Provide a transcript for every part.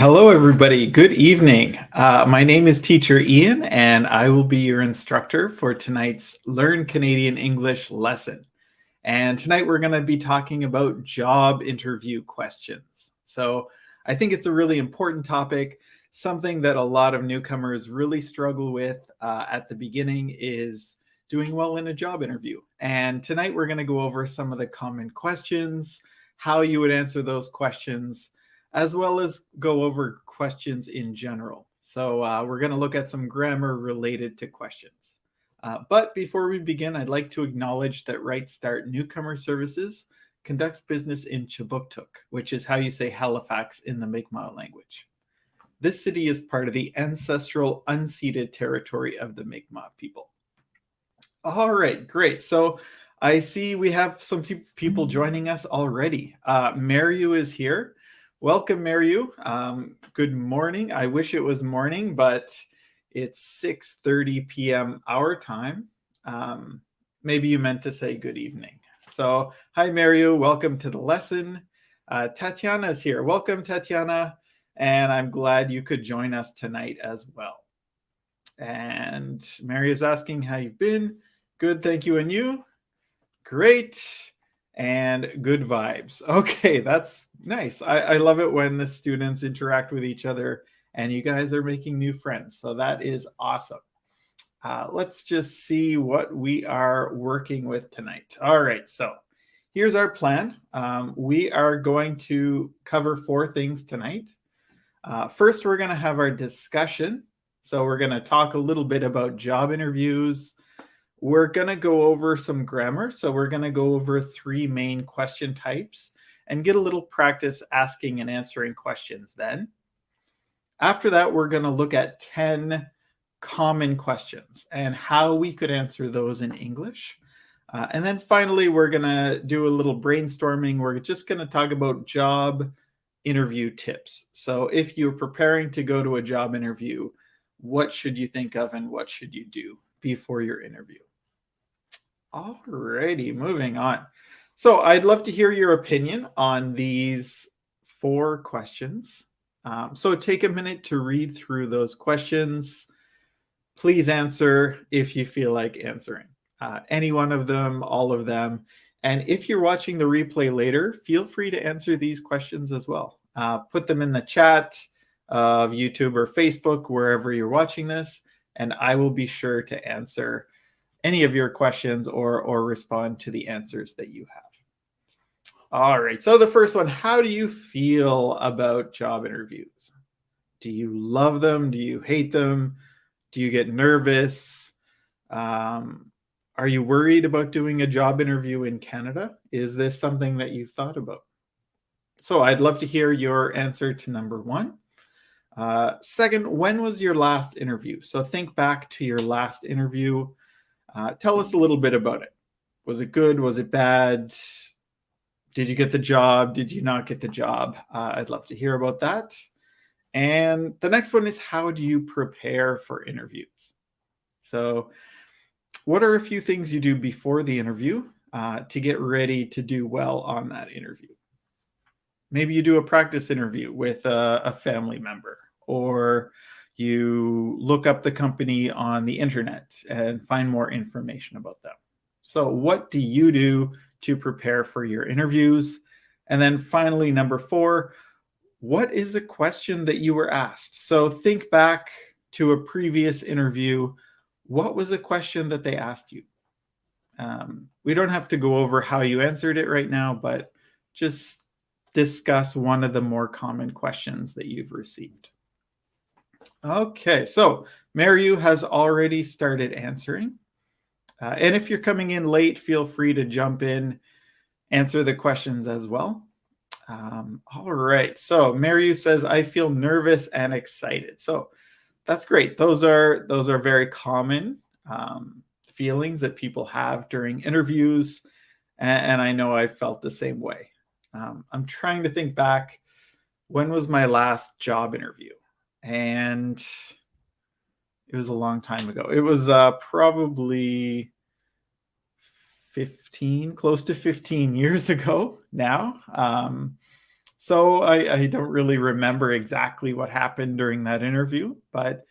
Hello, everybody. Good evening. My name is Teacher Ian, and I will be your instructor for tonight's Learn Canadian English lesson. And tonight we're going to be talking about job interview questions. So I think it's a really important topic. Something that a lot of newcomers really struggle with at the beginning is doing well in a job interview. And tonight we're going to go over some of the common questions, how you would answer those questions, as well as go over questions in general. So we're going to look at some grammar related to questions. But before we begin, I'd like to acknowledge that Right Start Newcomer Services conducts business in Kjipuktuk, which is how you say Halifax in the Mi'kmaq language. This city is part of the ancestral unceded territory of the Mi'kmaq people. All right, great. So I see we have some people joining us already. Mariu is here. Welcome, Mariu. Good morning. I wish it was morning, but it's 6:30 p.m. our time. Maybe you meant to say good evening. So hi, Mariu. Welcome to the lesson. Tatiana is here. Welcome, Tatiana. And I'm glad you could join us tonight as well. And Mary is asking how you've been. Good, thank you. And you? Great. And good vibes. Okay, that's nice. I love it when the students interact with each other and you guys are making new friends. So that is awesome. Let's just see what we are working with tonight. All right, so here's our plan. We are going to cover 4 things tonight. First, we're going to have our discussion. So we're going to talk a little bit about job interviews. We're going to go over some grammar. So we're going to go over 3 main question types and get a little practice asking and answering questions then. After that, we're going to look at 10 common questions and how we could answer those in English. And then finally, we're going to do a little brainstorming. We're just going to talk about job interview tips. So if you're preparing to go to a job interview, what should you think of and what should you do before your interview? Alrighty, moving on. So I'd love to hear your opinion on these 4 questions. So take a minute to read through those questions. Please answer if you feel like answering. Any one of them, all of them. And if you're watching the replay later, feel free to answer these questions as well. Put them in the chat of YouTube or Facebook, wherever you're watching this, and I will be sure to answer any of your questions or respond to the answers that you have. All right, so the first one, how do you feel about job interviews? Do you love them? Do you hate them? Do you get nervous? Are you worried about doing a job interview in Canada? Is this something that you've thought about? So I'd love to hear your answer to number 1. Second, when was your last interview? So think back to your last interview. Tell us a little bit about it. Was it good? Was it bad? Did you get the job? Did you not get the job? I'd love to hear about that. And the next one is, how do you prepare for interviews? So what are a few things you do before the interview to get ready to do well on that interview? Maybe you do a practice interview with a family member, or you look up the company on the internet and find more information about them. So what do you do to prepare for your interviews? And then finally, number 4, what is a question that you were asked? So think back to a previous interview. What was a question that they asked you? We don't have to go over how you answered it right now, but just discuss one of the more common questions that you've received. Okay, so Mariu has already started answering. And if you're coming in late, feel free to jump in, answer the questions as well. All right, so Mariu says, I feel nervous and excited. So that's great. Those are very common feelings that people have during interviews. And I know I felt the same way. I'm trying to think back, when was my last job interview? And it was a long time ago. It was probably 15, close to 15 years ago now. So I don't really remember exactly what happened during that interview, but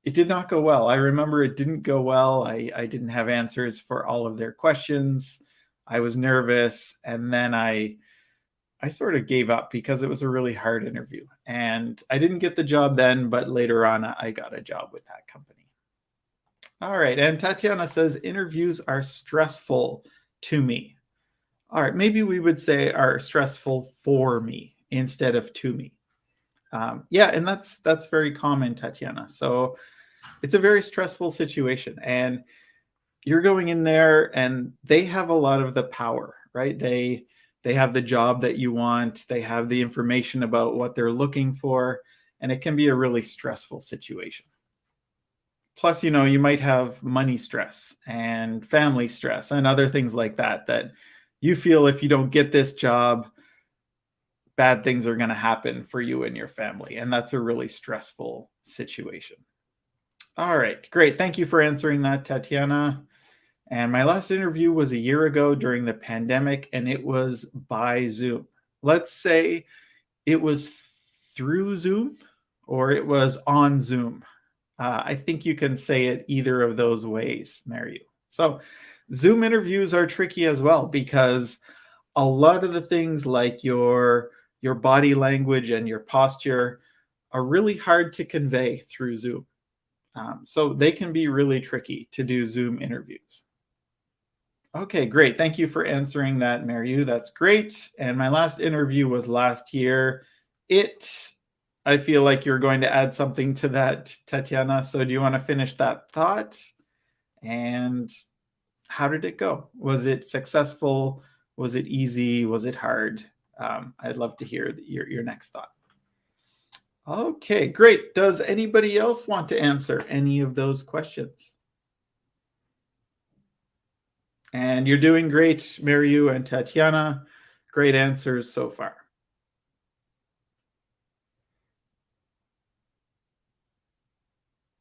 it did not go well. I remember it didn't go well. I didn't have answers for all of their questions. I was nervous, and then I sort of gave up because it was a really hard interview. And I didn't get the job then, but later on I got a job with that company. All right, and Tatiana says interviews are stressful to me. All right, maybe we would say are stressful for me instead of to me. Yeah, and that's very common, Tatiana. So it's a very stressful situation, and you're going in there, and they have a lot of the power, right? They have the job that you want. They have the information about what they're looking for, and it can be a really stressful situation. Plus, you might have money stress and family stress and other things like that that you feel if you don't get this job, bad things are going to happen for you and your family. And that's a really stressful situation. All right, great. Thank you for answering that, Tatiana. And my last interview was a year ago during the pandemic, and it was by Zoom. Let's say it was through Zoom or it was on Zoom. I think you can say it either of those ways, Mariu. So Zoom interviews are tricky as well because a lot of the things like your body language and your posture are really hard to convey through Zoom. So they can be really tricky to do Zoom interviews. Okay, great. Thank you for answering that, Mariu. That's great. And my last interview was last year. I feel like you're going to add something to that, Tatiana. So do you want to finish that thought? And how did it go? Was it successful? Was it easy? Was it hard? I'd love to hear your next thought. Okay, great. Does anybody else want to answer any of those questions? And you're doing great, Mariu and Tatiana. Great answers so far.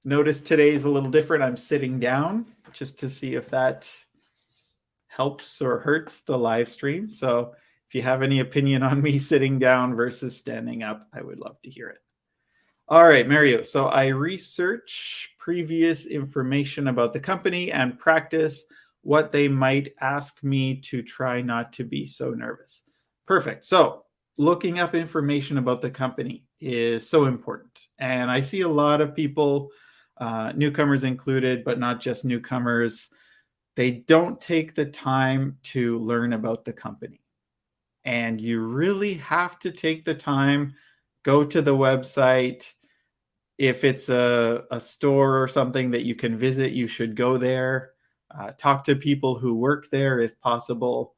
Notice today is a little different. I'm sitting down just to see if that helps or hurts the live stream. So if you have any opinion on me sitting down versus standing up, I would love to hear it. All right, Mariu. So I research previous information about the company and practice what they might ask me to try not to be so nervous. Perfect. So looking up information about the company is so important. And I see a lot of people, newcomers included, but not just newcomers, they don't take the time to learn about the company. And you really have to take the time, go to the website. If it's a store or something that you can visit, you should go there. Talk to people who work there if possible,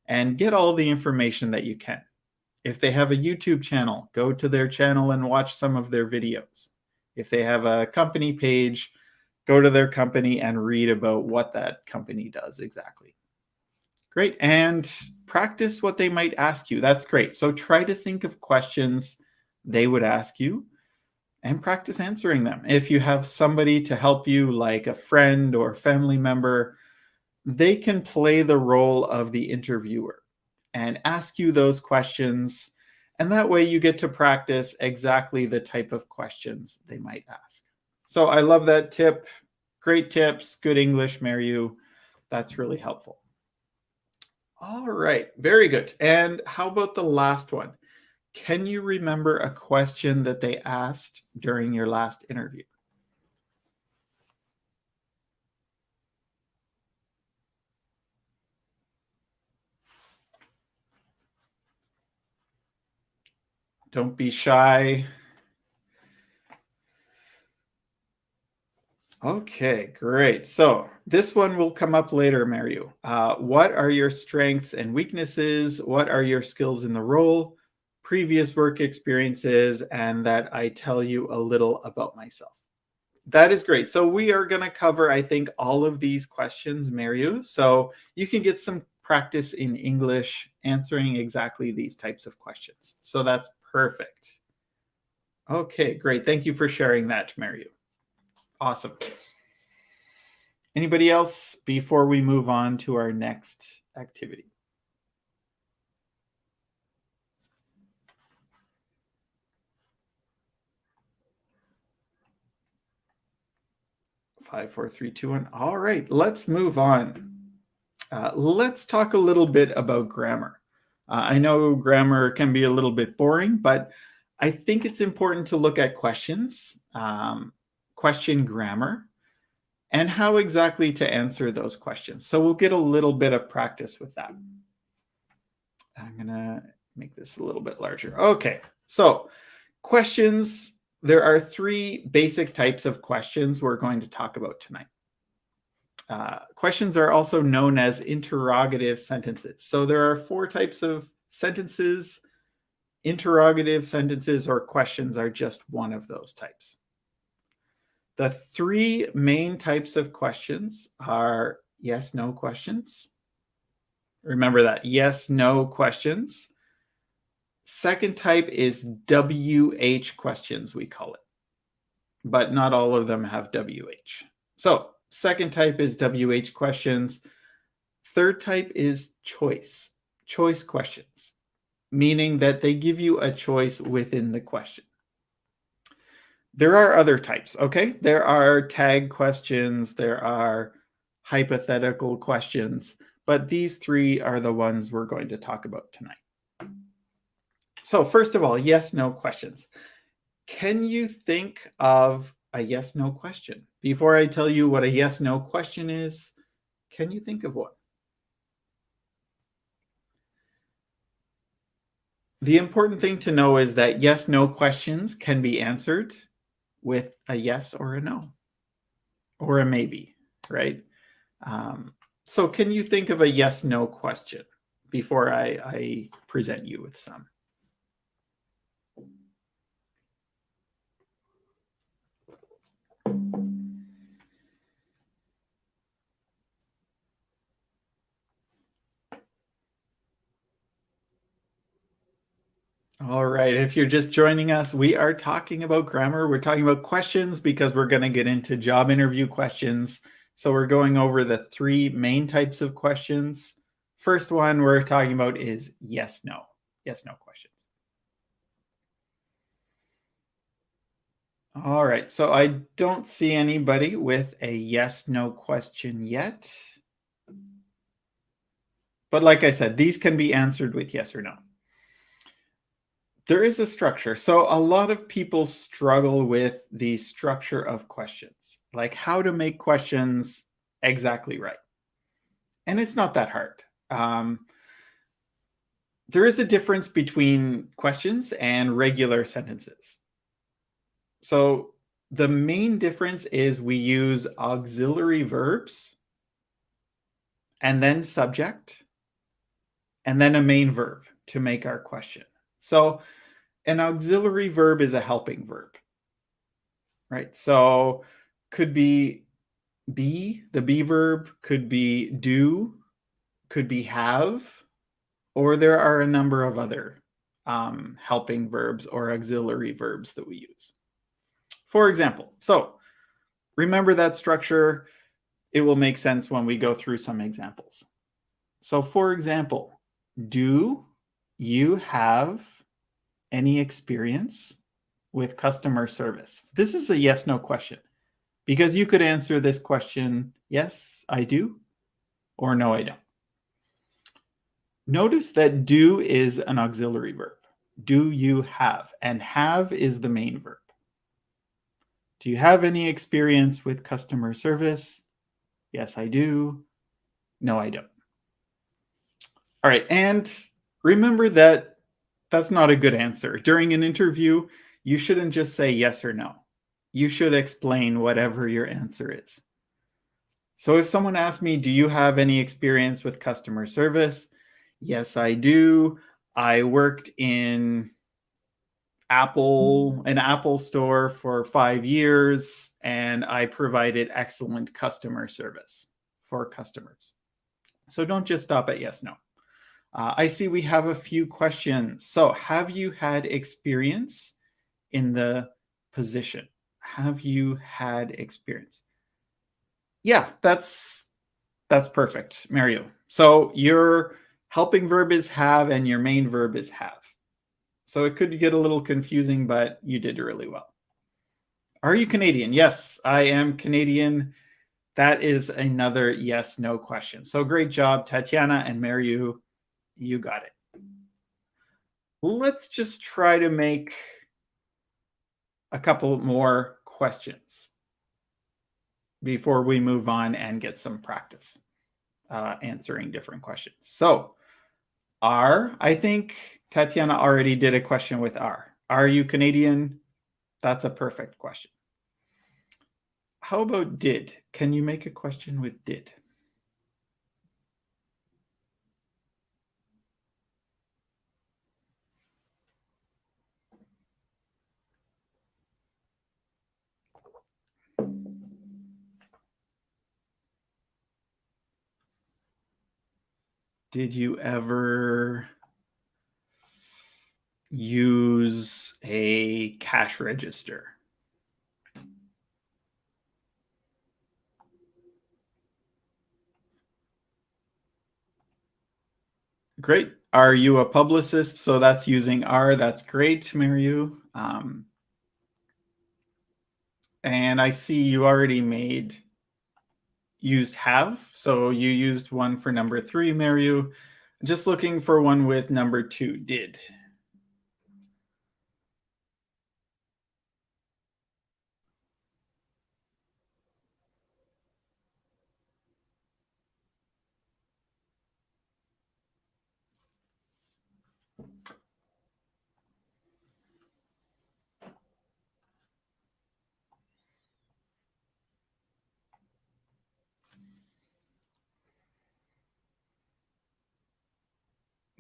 and get all the information that you can. If they have a YouTube channel, go to their channel and watch some of their videos. If they have a company page, go to their company and read about what that company does exactly. Great. And practice what they might ask you. That's great. So try to think of questions they would ask you and practice answering them. If you have somebody to help you, like a friend or family member, they can play the role of the interviewer and ask you those questions. And that way you get to practice exactly the type of questions they might ask. So I love that tip. Great tips. Good English, Mariu. That's really helpful. All right. Very good. And how about the last one? Can you remember a question that they asked during your last interview? Don't be shy. Okay, great. So this one will come up later, Mariu. What are your strengths and weaknesses? What are your skills in the role, previous work experiences, and that I tell you a little about myself? That is great. So we are going to cover, I think, all of these questions, Mariu. So you can get some practice in English answering exactly these types of questions. So that's perfect. Okay, great. Thank you for sharing that, Mariu. Awesome. Anybody else before we move on to our next activity? 5, 4, 3, 2, 1. All right, let's move on. Let's talk a little bit about grammar. I know grammar can be a little bit boring, but I think it's important to look at questions, question grammar, and how exactly to answer those questions. So we'll get a little bit of practice with that. I'm going to make this a little bit larger. Okay, so questions. There are 3 basic types of questions we're going to talk about tonight. Questions are also known as interrogative sentences. So there are 4 types of sentences. Interrogative sentences or questions are just one of those types. The 3 main types of questions are yes, no questions. Remember that, yes, no questions. Second type is WH questions, we call it. But not all of them have WH. So second type is WH questions. Third type is choice questions, meaning that they give you a choice within the question. There are other types, okay? There are tag questions, there are hypothetical questions, but these 3 are the ones we're going to talk about tonight. So first of all, yes, no questions. Can you think of a yes, no question? Before I tell you what a yes, no question is, can you think of one? The important thing to know is that yes, no questions can be answered with a yes or a no, or a maybe, right? So can you think of a yes, no question before I present you with some? All right, if you're just joining us, we are talking about grammar. We're talking about questions because we're going to get into job interview questions. So we're going over the 3 main types of questions. First one we're talking about is yes, no questions. All right, so I don't see anybody with a yes, no question yet. But like I said, these can be answered with yes or no. There is a structure. So a lot of people struggle with the structure of questions, like how to make questions exactly right. And it's not that hard. There is a difference between questions and regular sentences. So the main difference is we use auxiliary verbs and then subject and then a main verb to make our question. So an auxiliary verb is a helping verb, right? So could be the be verb, could be do, could be have, or there are a number of other helping verbs or auxiliary verbs that we use. For example, so remember that structure. It will make sense when we go through some examples. So for example, do you have any experience with customer service? This is a yes, no question because you could answer this question, yes, I do, or no, I don't. Notice that do is an auxiliary verb. Do you have? And have is the main verb. Do you have any experience with customer service? Yes, I do. No, I don't. All right, and remember that that's not a good answer. During an interview, you shouldn't just say yes or no. You should explain whatever your answer is. So if someone asks me, do you have any experience with customer service? Yes, I do. I worked in an Apple store for 5 years, and I provided excellent customer service for customers. So don't just stop at yes, no. I see we have a few questions. So have you had experience in the position? Have you had experience? Yeah, that's perfect, Mario. So your helping verb is have and your main verb is have. So it could get a little confusing, but you did really well. Are you Canadian? Yes, I am Canadian. That is another yes, no question. So great job, Tatiana and Mariu. You got it. Let's just try to make a couple more questions before we move on and get some practice answering different questions. So I think Tatiana already did a question with R. Are you Canadian? That's a perfect question. How about did? Can you make a question with did? Did you ever use a cash register? Great. Are you a publicist? So that's using R. That's great, Mariu. And I see you already used have. So you used one for number 3, Mariu. Just looking for one with number 2, did.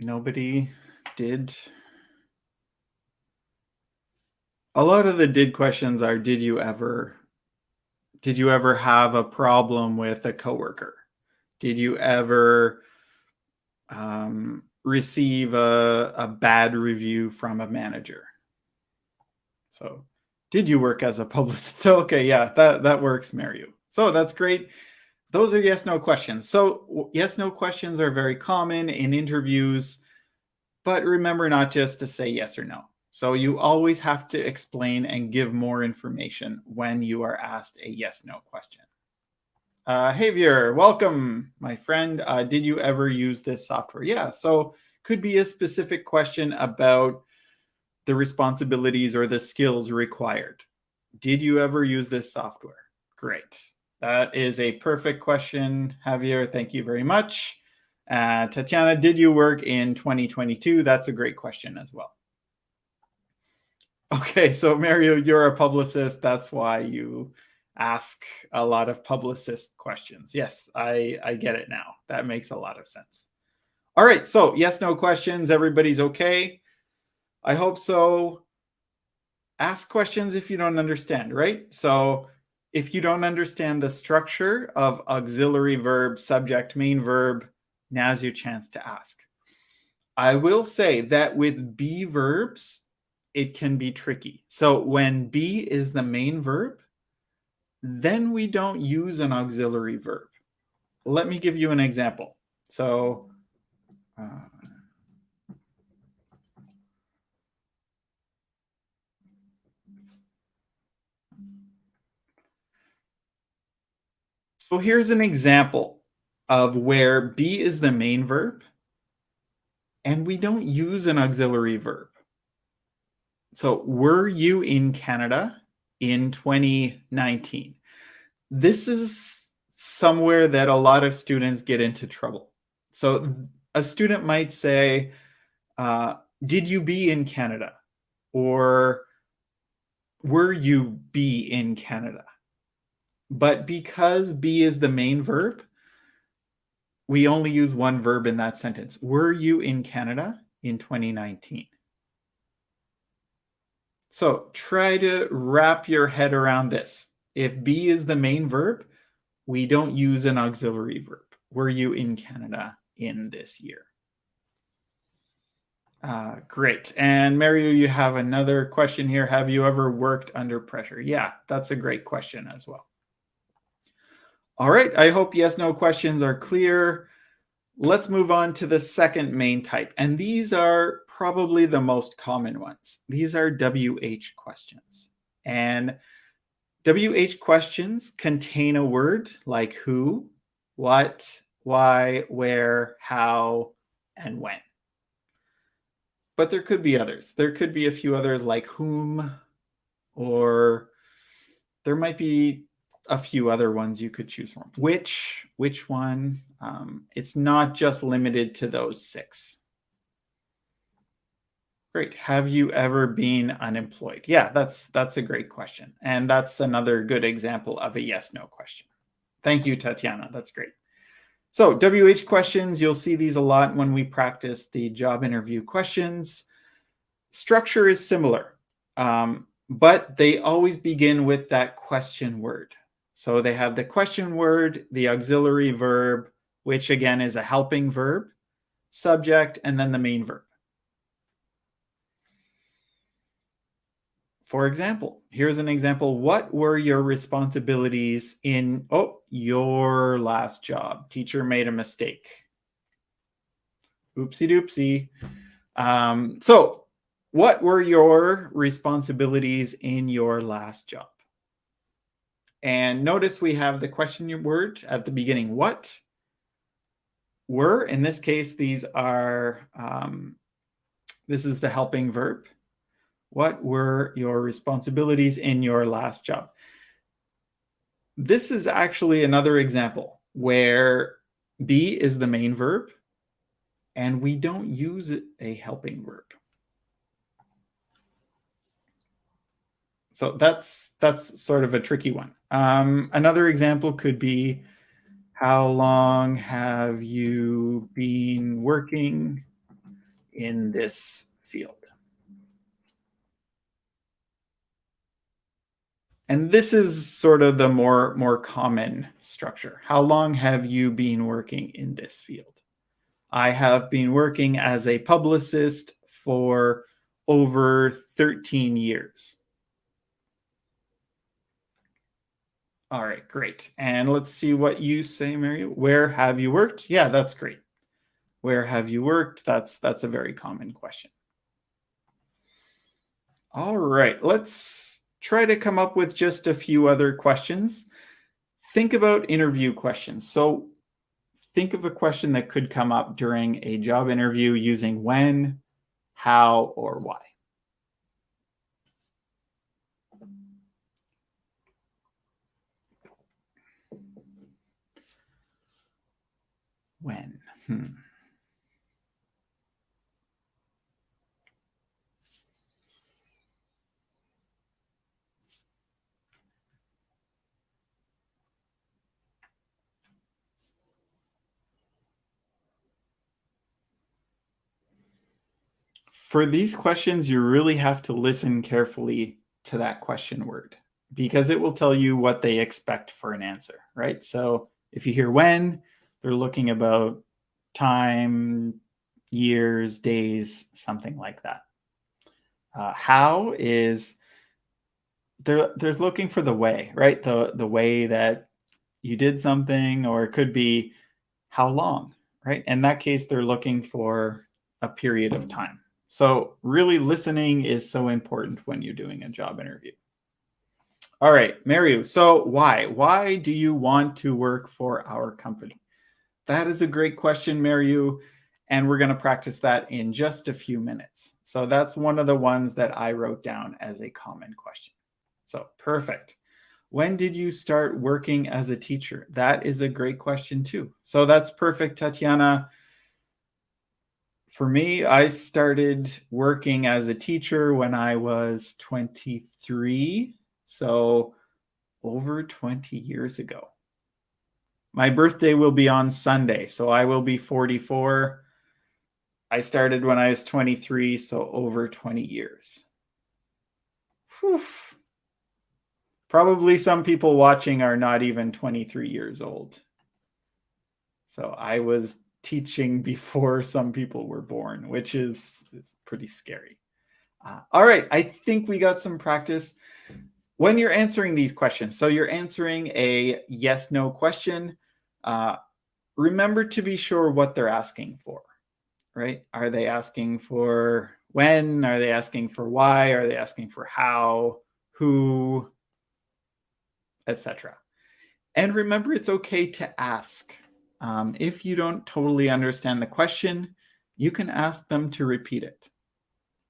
Nobody did. A lot of the did questions are did you ever have a problem with a coworker? Did you ever receive a bad review from a manager? So did you work as a publicist? So okay, yeah, that works, Mariu. So that's great. Those are yes, no questions. So yes, no questions are very common in interviews, but remember not just to say yes or no. So you always have to explain and give more information when you are asked a yes, no question. Javier, welcome, my friend. Did you ever use this software? Yeah, so could be a specific question about the responsibilities or the skills required. Did you ever use this software? Great. That is a perfect question, Javier. Thank you very much. Tatiana, did you work in 2022? That's a great question as well. Okay, so Mario, you're a publicist. That's why you ask a lot of publicist questions. Yes, I get it now. That makes a lot of sense. All right, so yes, no questions. Everybody's okay? I hope so. Ask questions if you don't understand, right? So if you don't understand the structure of auxiliary verb, subject, main verb, now's your chance to ask. I will say that with be verbs, it can be tricky. So when be is the main verb, then we don't use an auxiliary verb. Let me give you an example. So here's an example of where be is the main verb and we don't use an auxiliary verb. So were you in Canada in 2019? This is somewhere that a lot of students get into trouble. So a student might say, did you be in Canada? Or were you be in Canada? But because be is the main verb, we only use one verb in that sentence. Were you in Canada in 2019? So try to wrap your head around this. If be is the main verb, we don't use an auxiliary verb. Were you in Canada in this year? Great. And Mario, you have another question here. Have you ever worked under pressure? Yeah, that's a great question as well. All right. I hope yes, no questions are clear. Let's move on to the second main type. And these are probably the most common ones. These are WH questions. And WH questions contain a word like who, what, why, where, how, and when. But there could be others. There could be a few others like whom, or there might be a few other ones you could choose from. Which one? It's not just limited to those 6. Great. Have you ever been unemployed? Yeah, that's a great question. And that's another good example of a yes/no question. Thank you, Tatiana. That's great. So WH questions, you'll see these a lot when we practice the job interview questions. Structure is similar, but they always begin with that question word. So they have the question word, the auxiliary verb, which again is a helping verb, subject, and then the main verb. For example, here's an example. What were your responsibilities in your last job? Teacher made a mistake. Oopsie doopsie. So what were your responsibilities in your last job? And notice we have the question word at the beginning. What were, in this case, these are, this is the helping verb. What were your responsibilities in your last job? This is actually another example where be is the main verb and we don't use a helping verb. So that's sort of a tricky one. Another example could be, how long have you been working in this field? And this is sort of the more common structure. How long have you been working in this field? I have been working as a publicist for over 13 years. All right, great. And let's see what you say, Mary. Where have you worked? Yeah, that's great. Where have you worked? That's a very common question. All right, let's try to come up with just a few other questions. Think about interview questions. So think of a question that could come up during a job interview using when, how, or why. When. For these questions, you really have to listen carefully to that question word because it will tell you what they expect for an answer, right? So if you hear when, they're looking about time, years, days, something like that. How is they're looking for the way, right? The way that you did something, or it could be how long, right? In that case, they're looking for a period of time. So really listening is so important when you're doing a job interview. All right, Mariu, so why? Why do you want to work for our company? That is a great question, Mariu, and we're going to practice that in just a few minutes. So that's one of the ones that I wrote down as a common question. So perfect. When did you start working as a teacher? That is a great question too. So that's perfect, Tatiana. For me, I started working as a teacher when I was 23, so over 20 years ago. My birthday will be on Sunday, so I will be 44. I started when I was 23, so over 20 years. Whew. Probably some people watching are not even 23 years old. So I was teaching before some people were born, which is pretty scary. All right, I think we got some practice. When you're answering these questions, so you're answering a yes/no question, remember to be sure what they're asking for, right? Are they asking for when? Are they asking for why? Are they asking for how? Who? etc. And remember, it's okay to ask. If you don't totally understand the question, you can ask them to repeat it.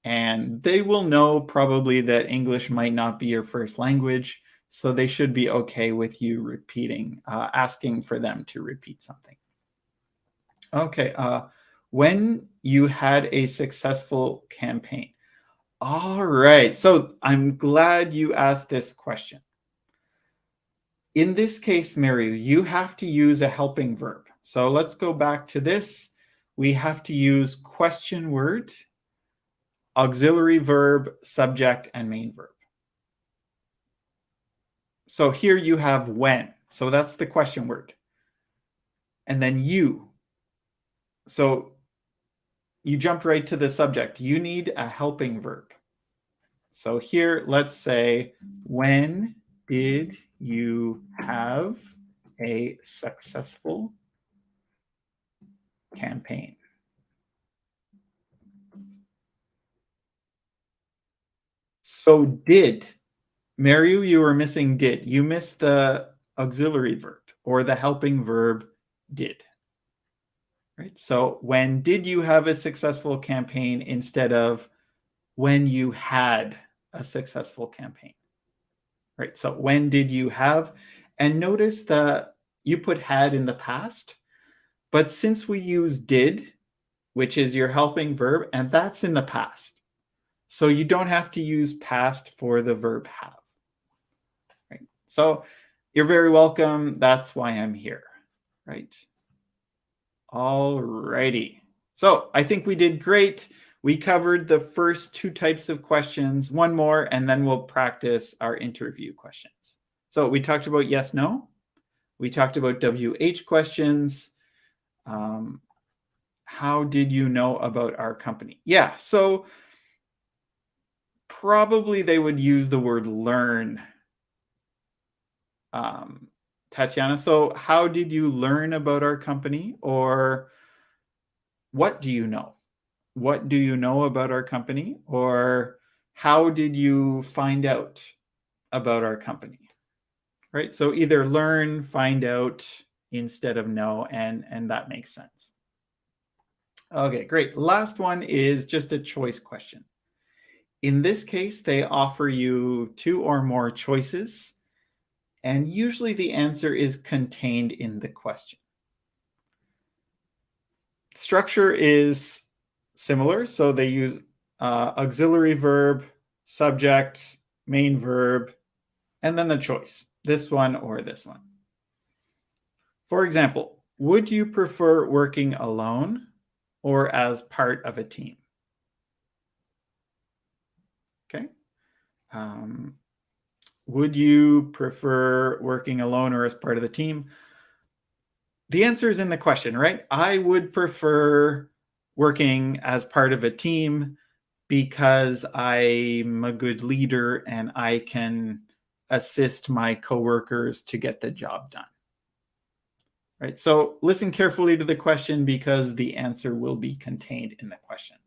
And they will know probably that English might not be your first language, so they should be okay with you repeating, asking for them to repeat something. Okay, when you had a successful campaign. All right, so I'm glad you asked this question. In this case, Mary, you have to use a helping verb. So let's go back to this. We have to use question word, auxiliary verb, subject, and main verb. So here you have when. So that's the question word. And then you. So you jumped right to the subject. You need a helping verb. So here, let's say, when did you have a successful campaign? So did. Mario, you were missing did. You missed the auxiliary verb or the helping verb did. Right? So when did you have a successful campaign instead of when you had a successful campaign? Right? So when did you have? And notice that you put had in the past, but since we use did, which is your helping verb, and that's in the past. So you don't have to use past for the verb have. Right? So you're very welcome. That's why I'm here. Right? All righty. So I think we did great. We covered the first two types of questions, one more, and then we'll practice our interview questions. So we talked about yes, no. We talked about WH questions. How did you know about our company? Yeah, so probably they would use the word learn. Tatiana, so how did you learn about our company? Or what do you know? What do you know about our company? Or how did you find out about our company? Right? So either learn, find out instead of know, and that makes sense. Okay, great. Last one is just a choice question. In this case, they offer you two or more choices, and usually the answer is contained in the question. Structure is similar, so they use auxiliary verb, subject, main verb, and then the choice, this one or this one. For example, would you prefer working alone or as part of a team? Okay. Would you prefer working alone or as part of the team? The answer is in the question, right? I would prefer working as part of a team because I'm a good leader and I can assist my coworkers to get the job done. Right? So listen carefully to the question because the answer will be contained in the question.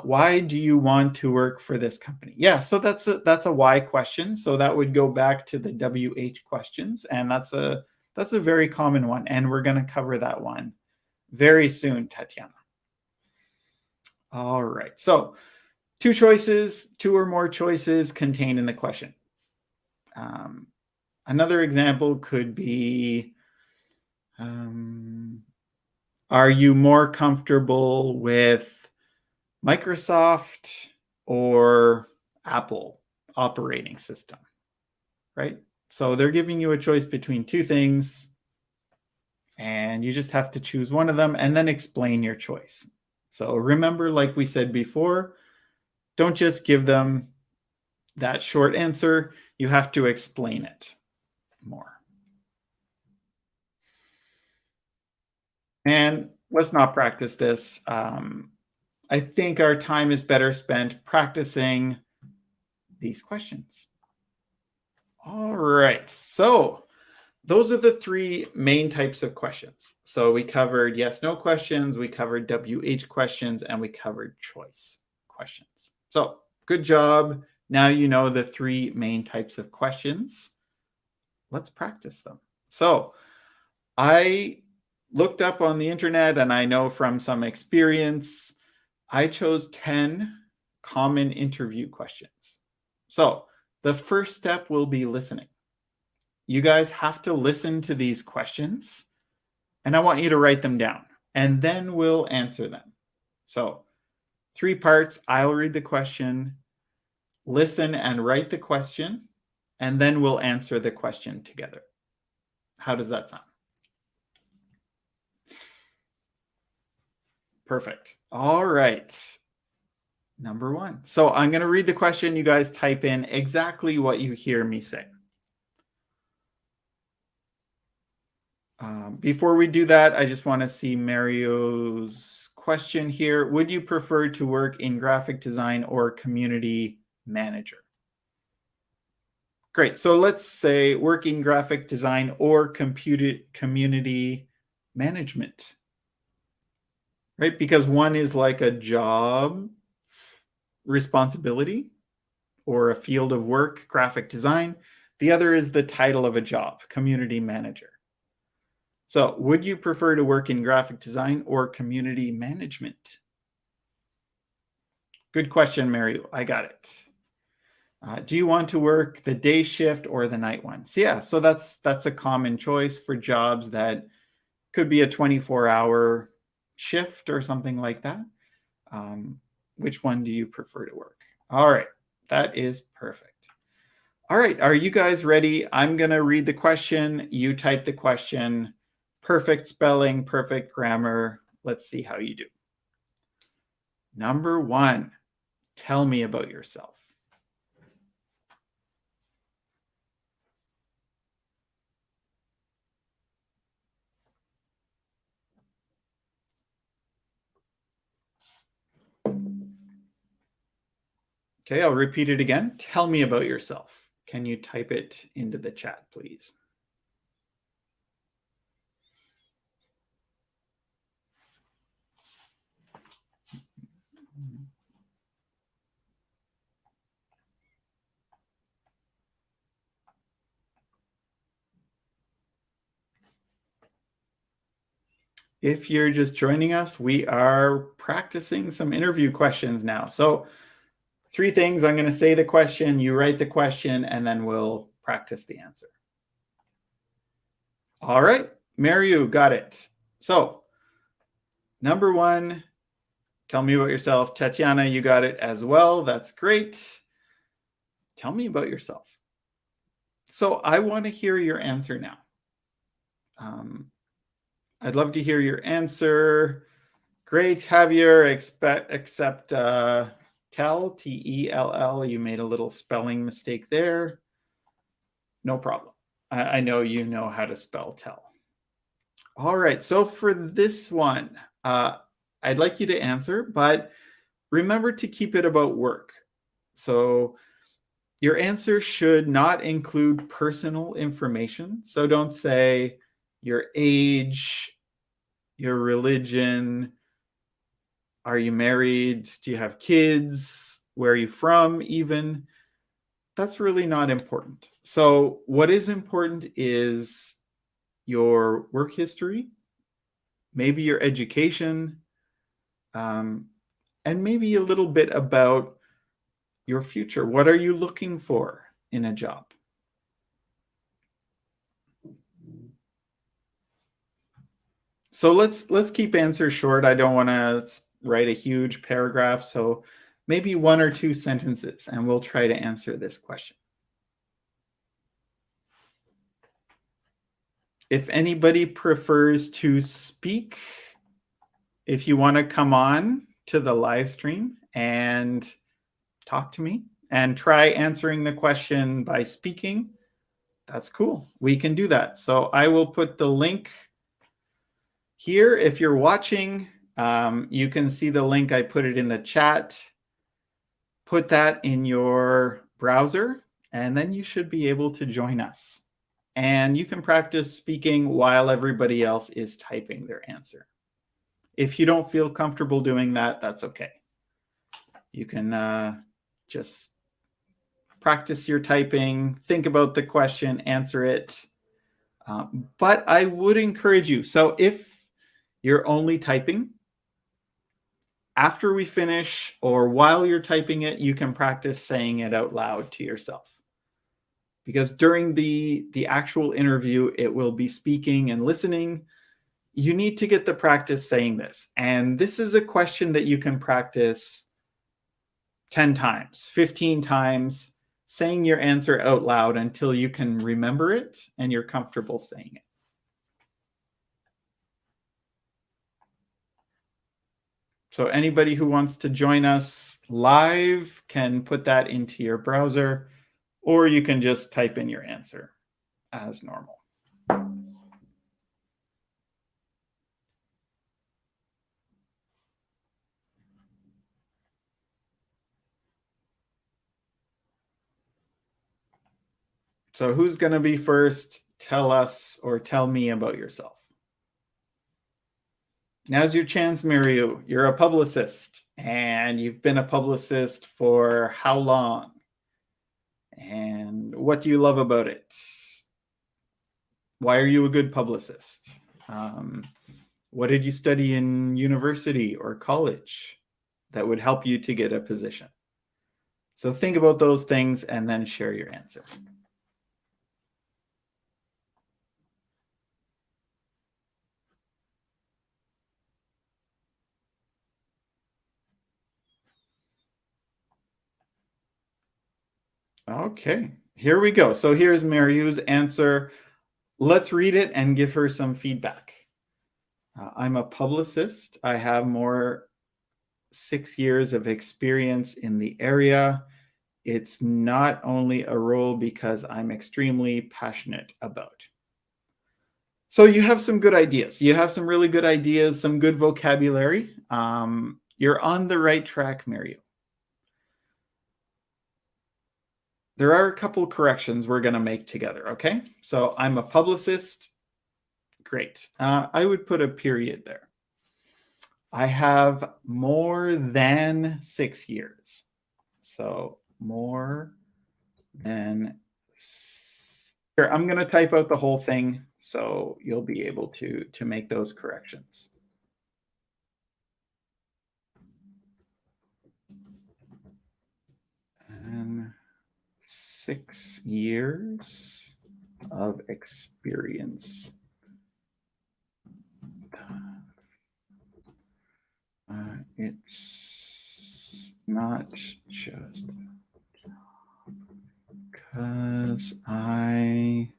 Why do you want to work for this company? Yeah, so that's a why question. So that would go back to the WH questions, and that's a very common one, and we're going to cover that one very soon, Tatiana. All right, so two choices, two or more choices contained in the question. Another example could be, are you more comfortable with Microsoft or Apple operating system, right? So they're giving you a choice between two things, and you just have to choose one of them and then explain your choice. So remember, like we said before, don't just give them that short answer. You have to explain it more. And let's not practice this. I think our time is better spent practicing these questions. All right, so those are the three main types of questions. So we covered yes, no questions, we covered WH questions, and we covered choice questions. So good job. Now you know the three main types of questions. let's practice them. So I looked up on the internet, and I know from some experience, I chose 10 common interview questions. So the first step will be listening. You guys have to listen to these questions, and I want you to write them down, and then we'll answer them. So 3 parts. I'll read the question, listen and write the question, and then we'll answer the question together. How does that sound? Perfect. All right. Number 1. So I'm going to read the question. You guys type in exactly what you hear me say. Before we do that, I just want to see Mario's question here. Would you prefer to work in graphic design or community manager? Great. So let's say working graphic design or community management, right? Because one is like a job responsibility or a field of work, graphic design. The other is the title of a job, community manager. So would you prefer to work in graphic design or community management? Good question, Mario. I got it. Do you want to work the day shift or the night one? So yeah, so that's a common choice for jobs that could be a 24-hour shift or something like that. Which one do you prefer to work? All right, that is perfect. All right, are you guys ready? I'm going to read the question. You type the question. Perfect spelling, perfect grammar. Let's see how you do. Number 1, tell me about yourself. Okay, I'll repeat it again. Tell me about yourself. Can you type it into the chat, please? If you're just joining us, we are practicing some interview questions now. So 3 things. I'm going to say the question, you write the question, and then we'll practice the answer. All right, Mario, got it. So number 1, tell me about yourself. Tatiana, you got it as well. That's great. Tell me about yourself. So I want to hear your answer now. I'd love to hear your answer. Great, Javier, except tell, T-E-L-L. You made a little spelling mistake there. No problem. I know you know how to spell tell. All right, so for this one, I'd like you to answer, but remember to keep it about work. So your answer should not include personal information. So don't say your age, your religion, are you married, do you have kids, where are you from even. That's really not important. So what is important is your work history, maybe your education, and maybe a little bit about your future. What are you looking for in a job? So let's keep answers short. I don't want to write a huge paragraph, so maybe 1 or 2 sentences, and we'll try to answer this question. If anybody prefers to speak, if you want to come on to the live stream and talk to me and try answering the question by speaking, that's cool. We can do that. So I will put the link here. If you're watching, you can see the link. I put it in the chat. Put that in your browser, and then you should be able to join us. And you can practice speaking while everybody else is typing their answer. If you don't feel comfortable doing that, that's okay. You can just practice your typing, think about the question, answer it. But I would encourage you. So if you're only typing, after we finish or while you're typing it, you can practice saying it out loud to yourself. Because during the actual interview, it will be speaking and listening. You need to get the practice saying this. And this is a question that you can practice 10 times, 15 times, saying your answer out loud until you can remember it and you're comfortable saying it. So anybody who wants to join us live can put that into your browser, or you can just type in your answer as normal. So who's going to be first? Tell us or tell me about yourself. Now's your chance, Miriu. You're a publicist, and you've been a publicist for how long? And what do you love about it? Why are you a good publicist? What did you study in university or college that would help you to get a position? So think about those things and then share your answer. Okay, here we go. So here's Mariu's answer. Let's read it and give her some feedback. I'm a publicist. I have 6 years of experience in the area. It's not only a role because I'm extremely passionate about. So you have some good ideas. You have some really good ideas, some good vocabulary. You're on the right track, Mariu. There are a couple corrections we're going to make together, okay? So I'm a publicist. Great. I would put a period there. I have more than 6 years. So more than. Here, I'm going to type out the whole thing so you'll be able to make those corrections. And 6 years of experience. It's not just because I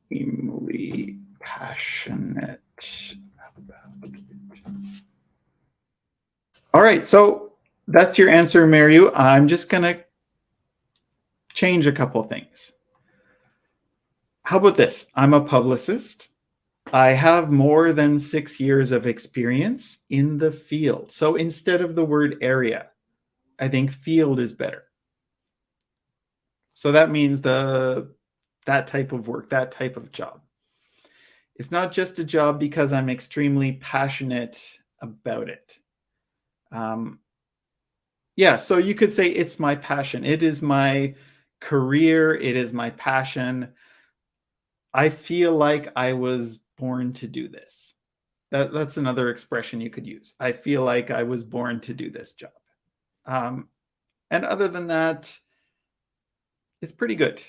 extremely passionate about it. All right, so that's your answer, Mariu. I'm just going to change a couple things. How about this? I'm a publicist. I have more than 6 years of experience in the field. So instead of the word area, I think field is better. So that means that type of work, that type of job. It's not just a job because I'm extremely passionate about it. Yeah, so you could say it's my passion. It is my career. It is my passion. I feel like I was born to do this. That's another expression you could use. I feel like I was born to do this job. And other than that, it's pretty good,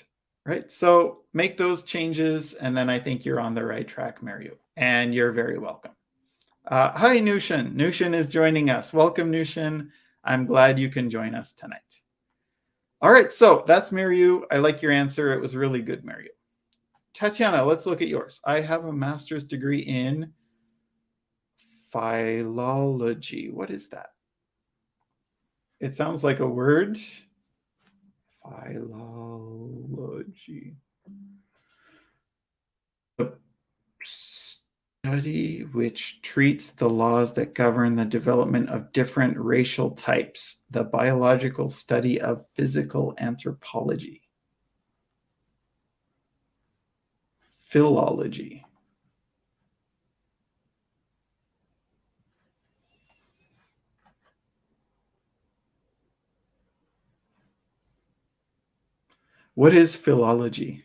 right? So make those changes, and then I think you're on the right track, Mariu. And you're very welcome. Hi, Nushin. Nushin is joining us. Welcome, Nushin. I'm glad you can join us tonight. All right, so that's Mariu. I like your answer. It was really good, Mariu. Tatiana, let's look at yours. I have a master's degree in philology. What is that? It sounds like a word. Philology. The study which treats the laws that govern the development of different racial types. The biological study of physical anthropology. Philology. What is philology?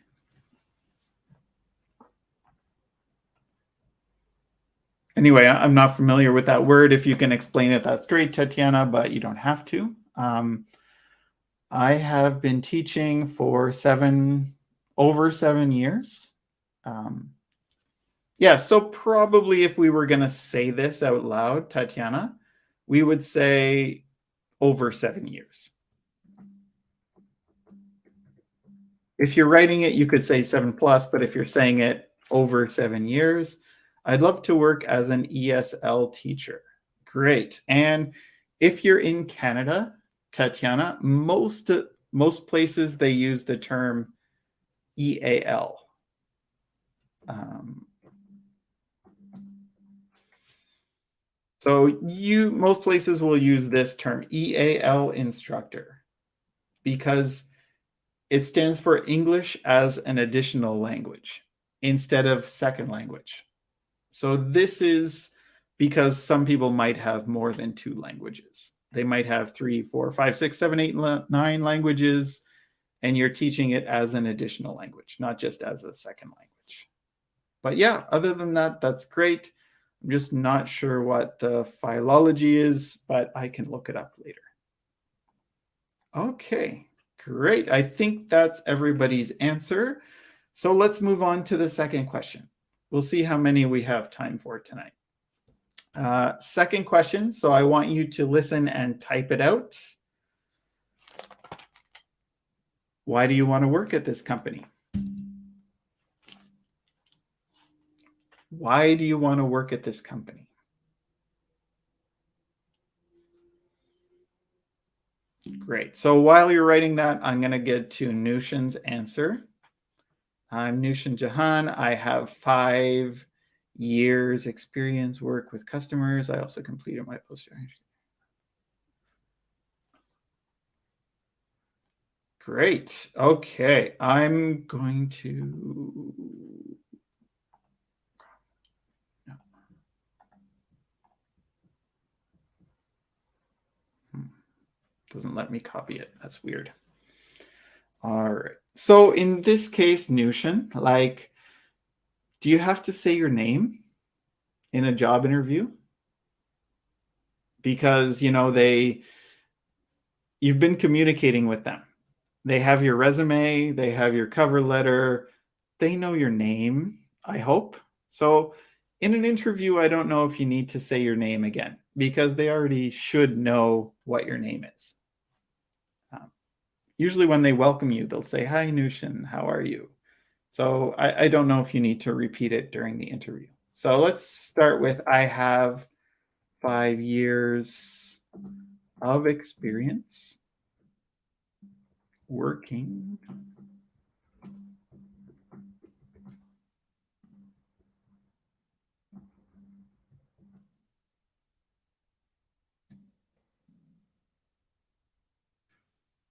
Anyway, I'm not familiar with that word. If you can explain it, that's great, Tatiana, but you don't have to. I have been teaching for over 7 years. Yeah, so probably if we were going to say this out loud, Tatiana, we would say over 7 years. If you're writing it, you could say 7+, but if you're saying it over 7 years, I'd love to work as an ESL teacher. Great. And if you're in Canada, Tatiana, most places they use the term EAL. So most places will use this term, EAL instructor, because it stands for English as an additional language instead of second language. So this is because some people might have more than 2 languages. They might have 3, 4, 5, 6, 7, 8, 9 languages, and you're teaching it as an additional language, not just as a second language. But yeah, other than that, that's great. I'm just not sure what the philology is, but I can look it up later. Okay, great. I think that's everybody's answer. So let's move on to the second question. We'll see how many we have time for tonight. Second question. So I want you to listen and type it out. Why do you want to work at this company? Why do you want to work at this company? Great. So while you're writing that, I'm going to get to Nushan's answer. I'm Nushan Jahan. I have 5 years experience work with customers. I also completed my post-graduate. Great. Okay. I'm going to... Doesn't let me copy it. That's weird. All right. So in this case, Nushan, like, do you have to say your name in a job interview? Because, you know, you've been communicating with them. They have your resume, they have your cover letter, they know your name, I hope. So in an interview, I don't know if you need to say your name again, because they already should know what your name is. Usually when they welcome you, they'll say, "Hi, Nushan, how are you?" So I don't know if you need to repeat it during the interview. So let's start with, I have 5 years of experience working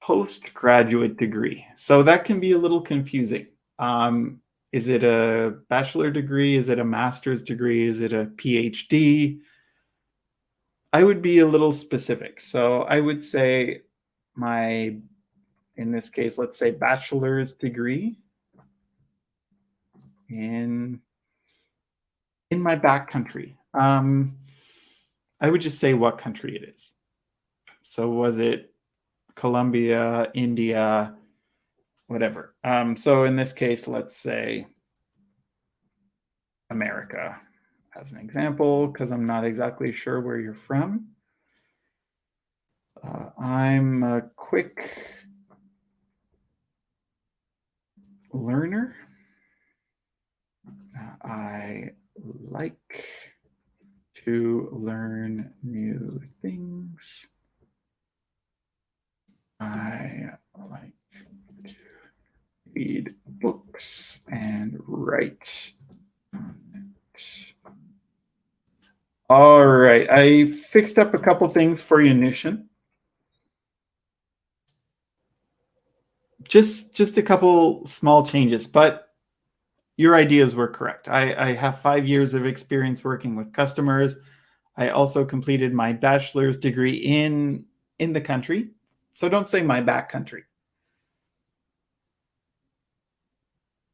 postgraduate degree. So that can be a little confusing. Is it a bachelor degree? Is it a master's degree? Is it a PhD? I would be a little specific. So I would say in this case, let's say bachelor's degree in my back country. I would just say what country it is. So was it Colombia, India, whatever. So in this case, let's say America as an example, because I'm not exactly sure where you're from. I'm a quick learner. I like to learn new things. I like to read books and write. All right, I fixed up a couple things for you, Nushan. Just a couple small changes, but your ideas were correct. I have 5 years of experience working with customers. I also completed my bachelor's degree in the country. So don't say my back country.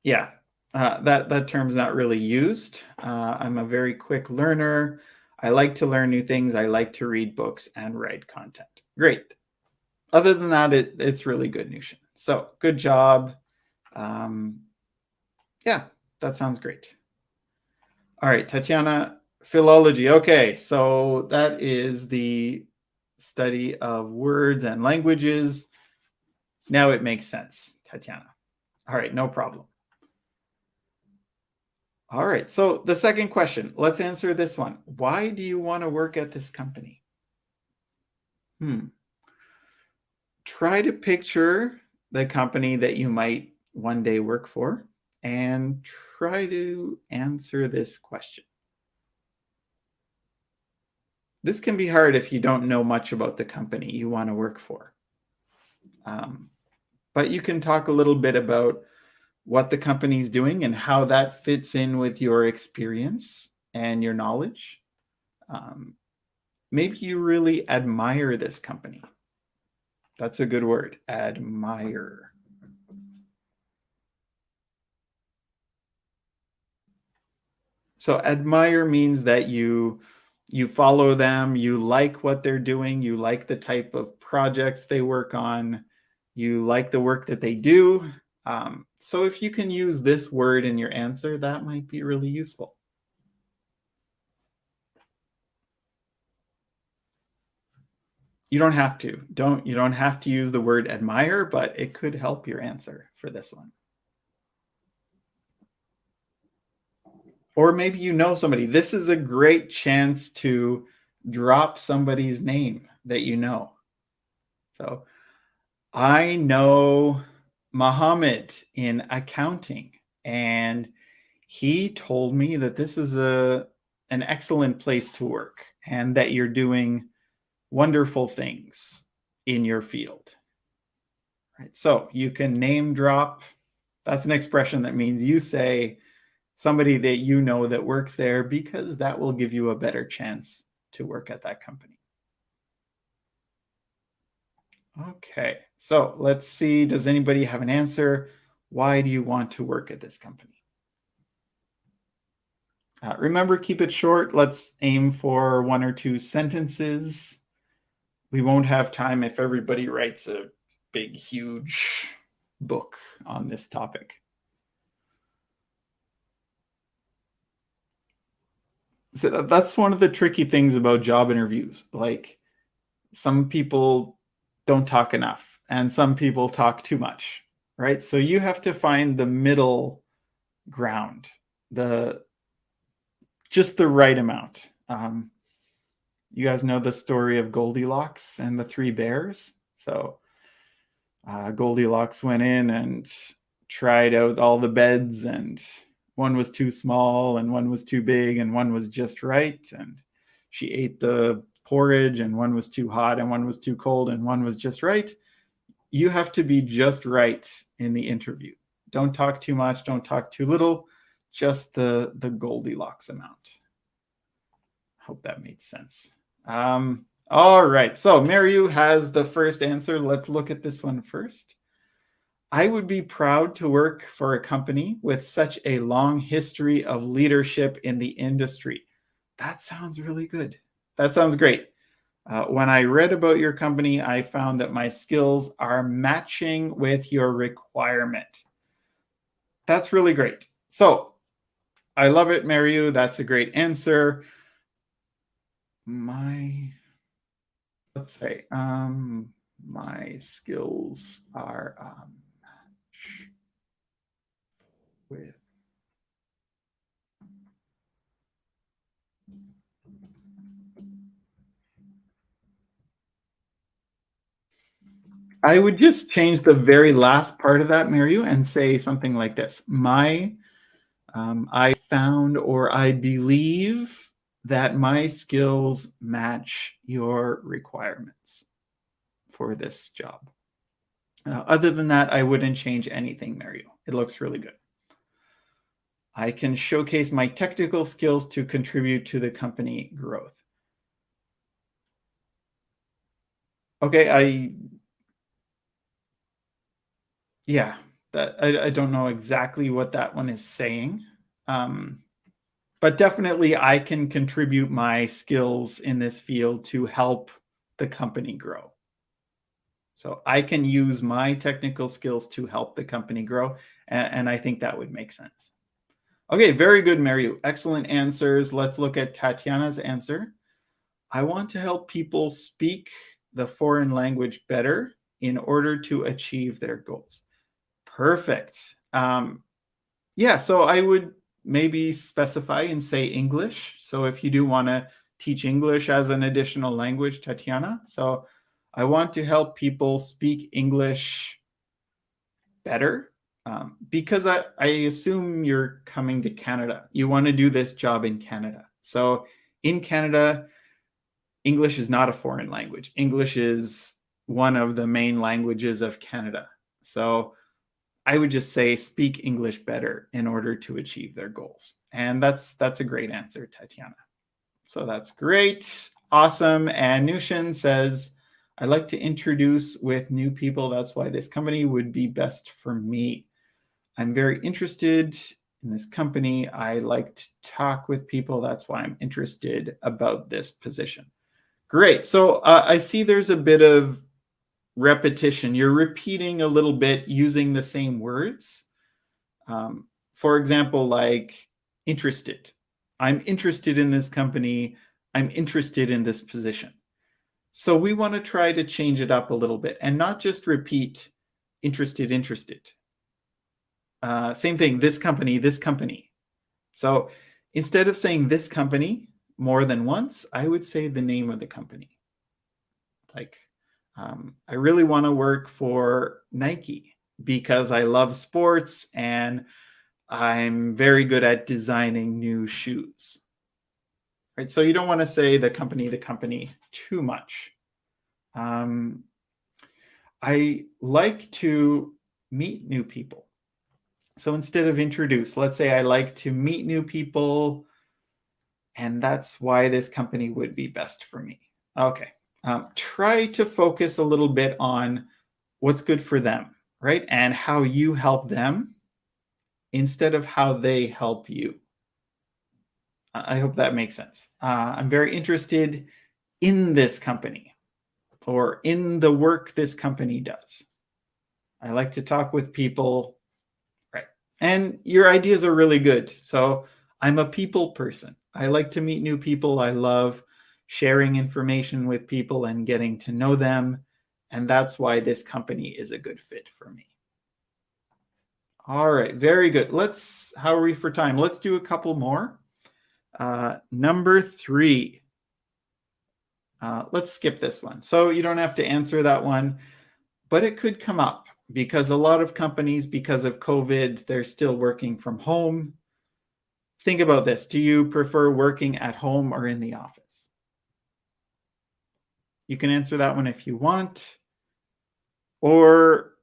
Yeah, that term's not really used. I'm a very quick learner. I like to learn new things. I like to read books and write content. Great. Other than that, it's really good, Nushin. So good job. Um, yeah, that sounds great. All right, Tatiana, philology. Okay, so that is the study of words and languages. Now it makes sense, Tatiana. All right, no problem. All right, so the second question, let's answer this one. Why do you want to work at this company? Try to picture the company that you might one day work for and try to answer this question. This can be hard if you don't know much about the company you want to work for. But you can talk a little bit about what the company's doing and how that fits in with your experience and your knowledge. Maybe you really admire this company. That's a good word, admire. So admire means that you follow them, you like what they're doing, you like the type of projects they work on, you like the work that they do. So if you can use this word in your answer, that might be really useful. You don't have to. You don't have to use the word admire, but it could help your answer for this one. Or maybe you know somebody. This is a great chance to drop somebody's name that you know. So I know Mohammed in accounting, and he told me that this is an excellent place to work and that you're doing wonderful things in your field. Right? So you can name drop. That's an expression that means you say somebody that you know that works there because that will give you a better chance to work at that company. Okay, so let's see. Does anybody have an answer? Why do you want to work at this company? Remember, keep it short. Let's aim for 1 or 2 sentences. We won't have time if everybody writes a big, huge book on this topic. So that's one of the tricky things about job interviews. Like, some people don't talk enough and some people talk too much, right? So you have to find the middle ground, just the right amount. You guys know the story of Goldilocks and the 3 bears. So Goldilocks went in and tried out all the beds, and one was too small and one was too big and one was just right. And she ate the porridge, and one was too hot and one was too cold and one was just right. You have to be just right in the interview. Don't talk too much, don't talk too little, just the Goldilocks amount. Hope that made sense. All right, so Mariu has the first answer. Let's look at this one first. I would be proud to work for a company with such a long history of leadership in the industry. That sounds really good. That sounds great. When I read about your company, I found that my skills are matching with your requirement. That's really great. So I love it, Mariu. That's a great answer. Let's say, my skills are with I would just change the very last part of that, Mariu, and say something like this. I found, or I believe that my skills match your requirements for this job. Other than that, I wouldn't change anything, Mariu. It looks really good. I can showcase my technical skills to contribute to the company growth. Okay, yeah, that I don't know exactly what that one is saying. But definitely I can contribute my skills in this field to help the company grow. So I can use my technical skills to help the company grow. And I think that would make sense. Okay, very good, Mariu. Excellent answers. Let's look at Tatiana's answer. I want to help people speak the foreign language better in order to achieve their goals. Perfect. Yeah, so I would maybe specify and say English. So if you do want to teach English as an additional language, Tatiana. So I want to help people speak English better because I assume you're coming to Canada. You want to do this job in Canada. So in Canada, English is not a foreign language. English is one of the main languages of Canada. So I would just say speak English better in order to achieve their goals. And that's a great answer, Tatiana. So that's great. Awesome. And Nushin says, I like to introduce with new people. That's why this company would be best for me. I'm very interested in this company. I like to talk with people. That's why I'm interested about this position. Great. So I see there's a bit of repetition. You're repeating a little bit using the same words. For example, like interested. I'm interested in this company. I'm interested in this position. So we want to try to change it up a little bit and not just repeat interested, interested. Same thing, this company, this company. So instead of saying this company more than once, I would say the name of the company. Like, I really want to work for Nike because I love sports and I'm very good at designing new shoes. Right? So you don't want to say the company too much. I like to meet new people. So instead of introduce, let's say I like to meet new people, and that's why this company would be best for me. Okay. Try to focus a little bit on what's good for them, right? And how you help them instead of how they help you. I hope that makes sense. I'm very interested in this company or in the work this company does. I like to talk with people, right? And your ideas are really good. So I'm a people person. I like to meet new people. I love sharing information with people and getting to know them. And that's why this company is a good fit for me. All right, very good. How are we for time? Let's do a couple more. Number 3. Let's skip this one. So you don't have to answer that one, but it could come up because a lot of companies, because of COVID, they're still working from home. Think about this. Do you prefer working at home or in the office? You can answer that one if you want, or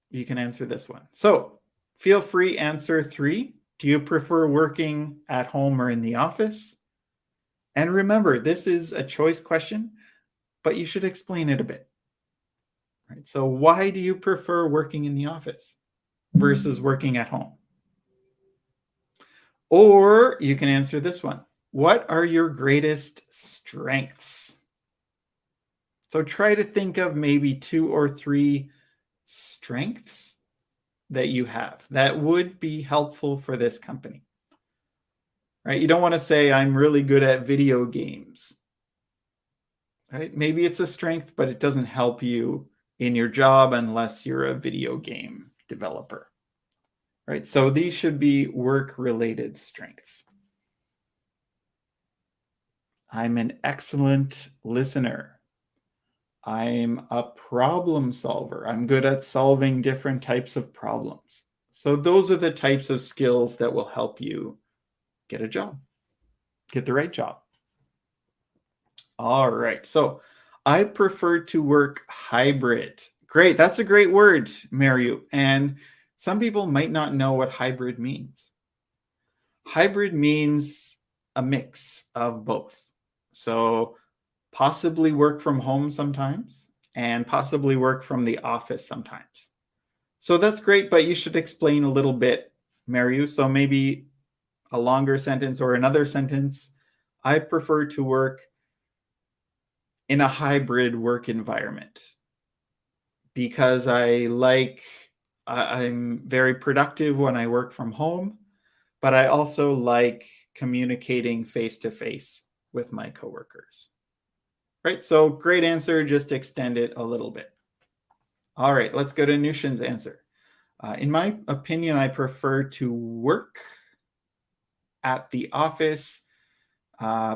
you can answer this one. So feel free, answer 3. Do you prefer working at home or in the office? And remember, this is a choice question, but you should explain it a bit. Right? So why do you prefer working in the office versus working at home? Or you can answer this one. What are your greatest strengths? So try to think of maybe 2 or 3 strengths that you have that would be helpful for this company. Right? You don't want to say, I'm really good at video games. Right? Maybe it's a strength, but it doesn't help you in your job unless you're a video game developer. Right? So these should be work-related strengths. I'm an excellent listener. I'm a problem solver. I'm good at solving different types of problems. So those are the types of skills that will help you get a job, get the right job. All right. So I prefer to work hybrid. Great. That's a great word, Mariu. And some people might not know what hybrid means. Hybrid means a mix of both. So possibly work from home sometimes and possibly work from the office sometimes. So that's great, but you should explain a little bit, Mariu. So maybe a longer sentence or another sentence. I prefer to work in a hybrid work environment because I'm very productive when I work from home, but I also like communicating face to face with my coworkers. Right? So great answer, just extend it a little bit. All right, let's go to Nushin's answer. In my opinion, I prefer to work at the office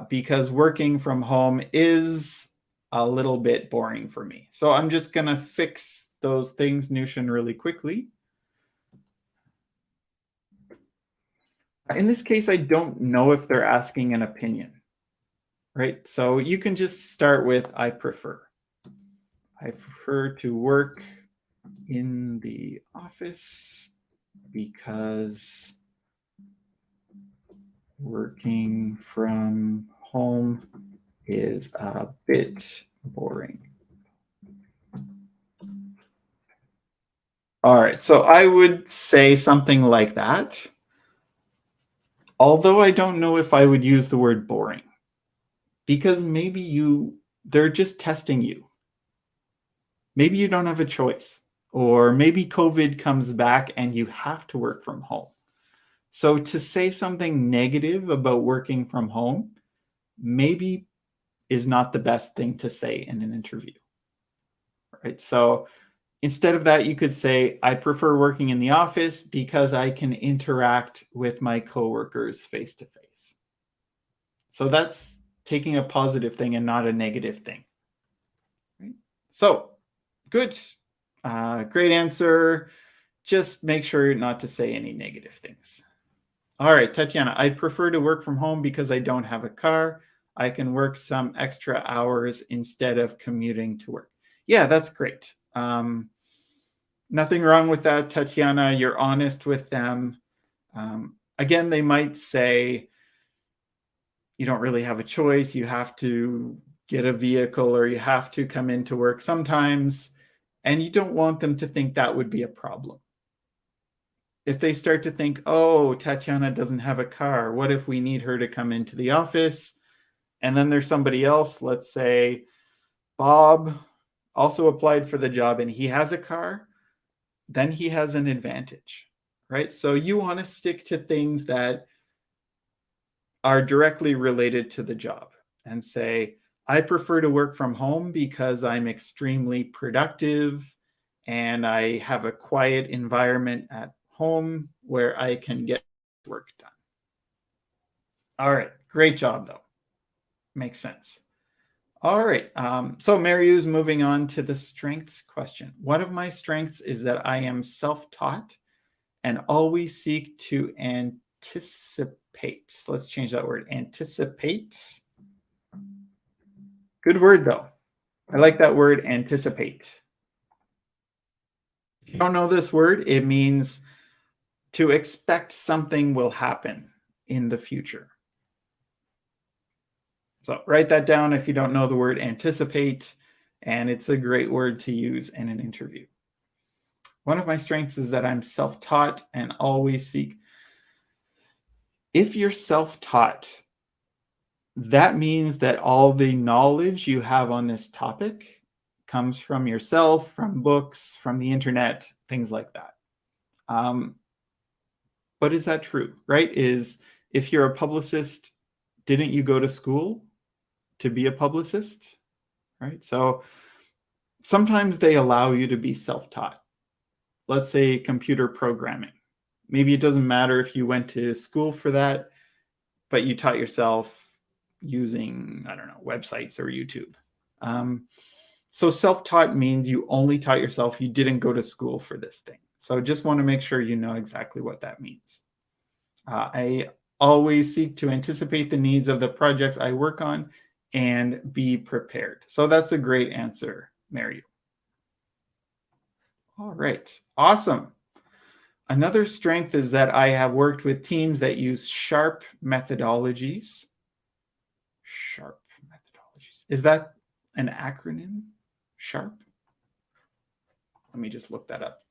because working from home is a little bit boring for me. So I'm just going to fix those things, Nushin, really quickly. In this case, I don't know if they're asking an opinion, right? So you can just start with I prefer. I prefer to work in the office because working from home is a bit boring. All right, so I would say something like that. Although I don't know if I would use the word boring because maybe they're just testing you. Maybe you don't have a choice, or maybe COVID comes back and you have to work from home. So to say something negative about working from home maybe is not the best thing to say in an interview, right? So instead of that, you could say, I prefer working in the office because I can interact with my coworkers face to face. So that's taking a positive thing and not a negative thing. Right? So good. Great answer. Just make sure not to say any negative things. All right, Tatiana, I prefer to work from home because I don't have a car. I can work some extra hours instead of commuting to work. Yeah, that's great. Nothing wrong with that, Tatiana. You're honest with them. Again, they might say, you don't really have a choice. You have to get a vehicle or you have to come into work sometimes. And you don't want them to think that would be a problem. If they start to think, oh, Tatiana doesn't have a car, what if we need her to come into the office? And then there's somebody else, let's say Bob also applied for the job and he has a car, then he has an advantage, right? So you want to stick to things that are directly related to the job and say, I prefer to work from home because I'm extremely productive and I have a quiet environment at home where I can get work done. All right, great job though. Makes sense. All right, so Mariu's moving on to the strengths question. One of my strengths is that I am self-taught and always seek to anticipate. Let's change that word, anticipate. Good word though. I like that word, anticipate. If you don't know this word, it means to expect something will happen in the future. So write that down if you don't know the word anticipate, and it's a great word to use in an interview. One of my strengths is that I'm self-taught and always seek. If you're self-taught, that means that all the knowledge you have on this topic comes from yourself, from books, from the internet, things like that. But is that true, right? If you're a publicist, didn't you go to school to be a publicist, right? So sometimes they allow you to be self-taught. Let's say computer programming. Maybe it doesn't matter if you went to school for that, but you taught yourself using, I don't know, websites or YouTube. So self-taught means you only taught yourself. You didn't go to school for this thing. So just want to make sure you know exactly what that means. I always seek to anticipate the needs of the projects I work on and be prepared. So that's a great answer, Mariu. All right, awesome. Another strength is that I have worked with teams that use SHARP methodologies. SHARP methodologies. Is that an acronym? SHARP? Let me just look that up.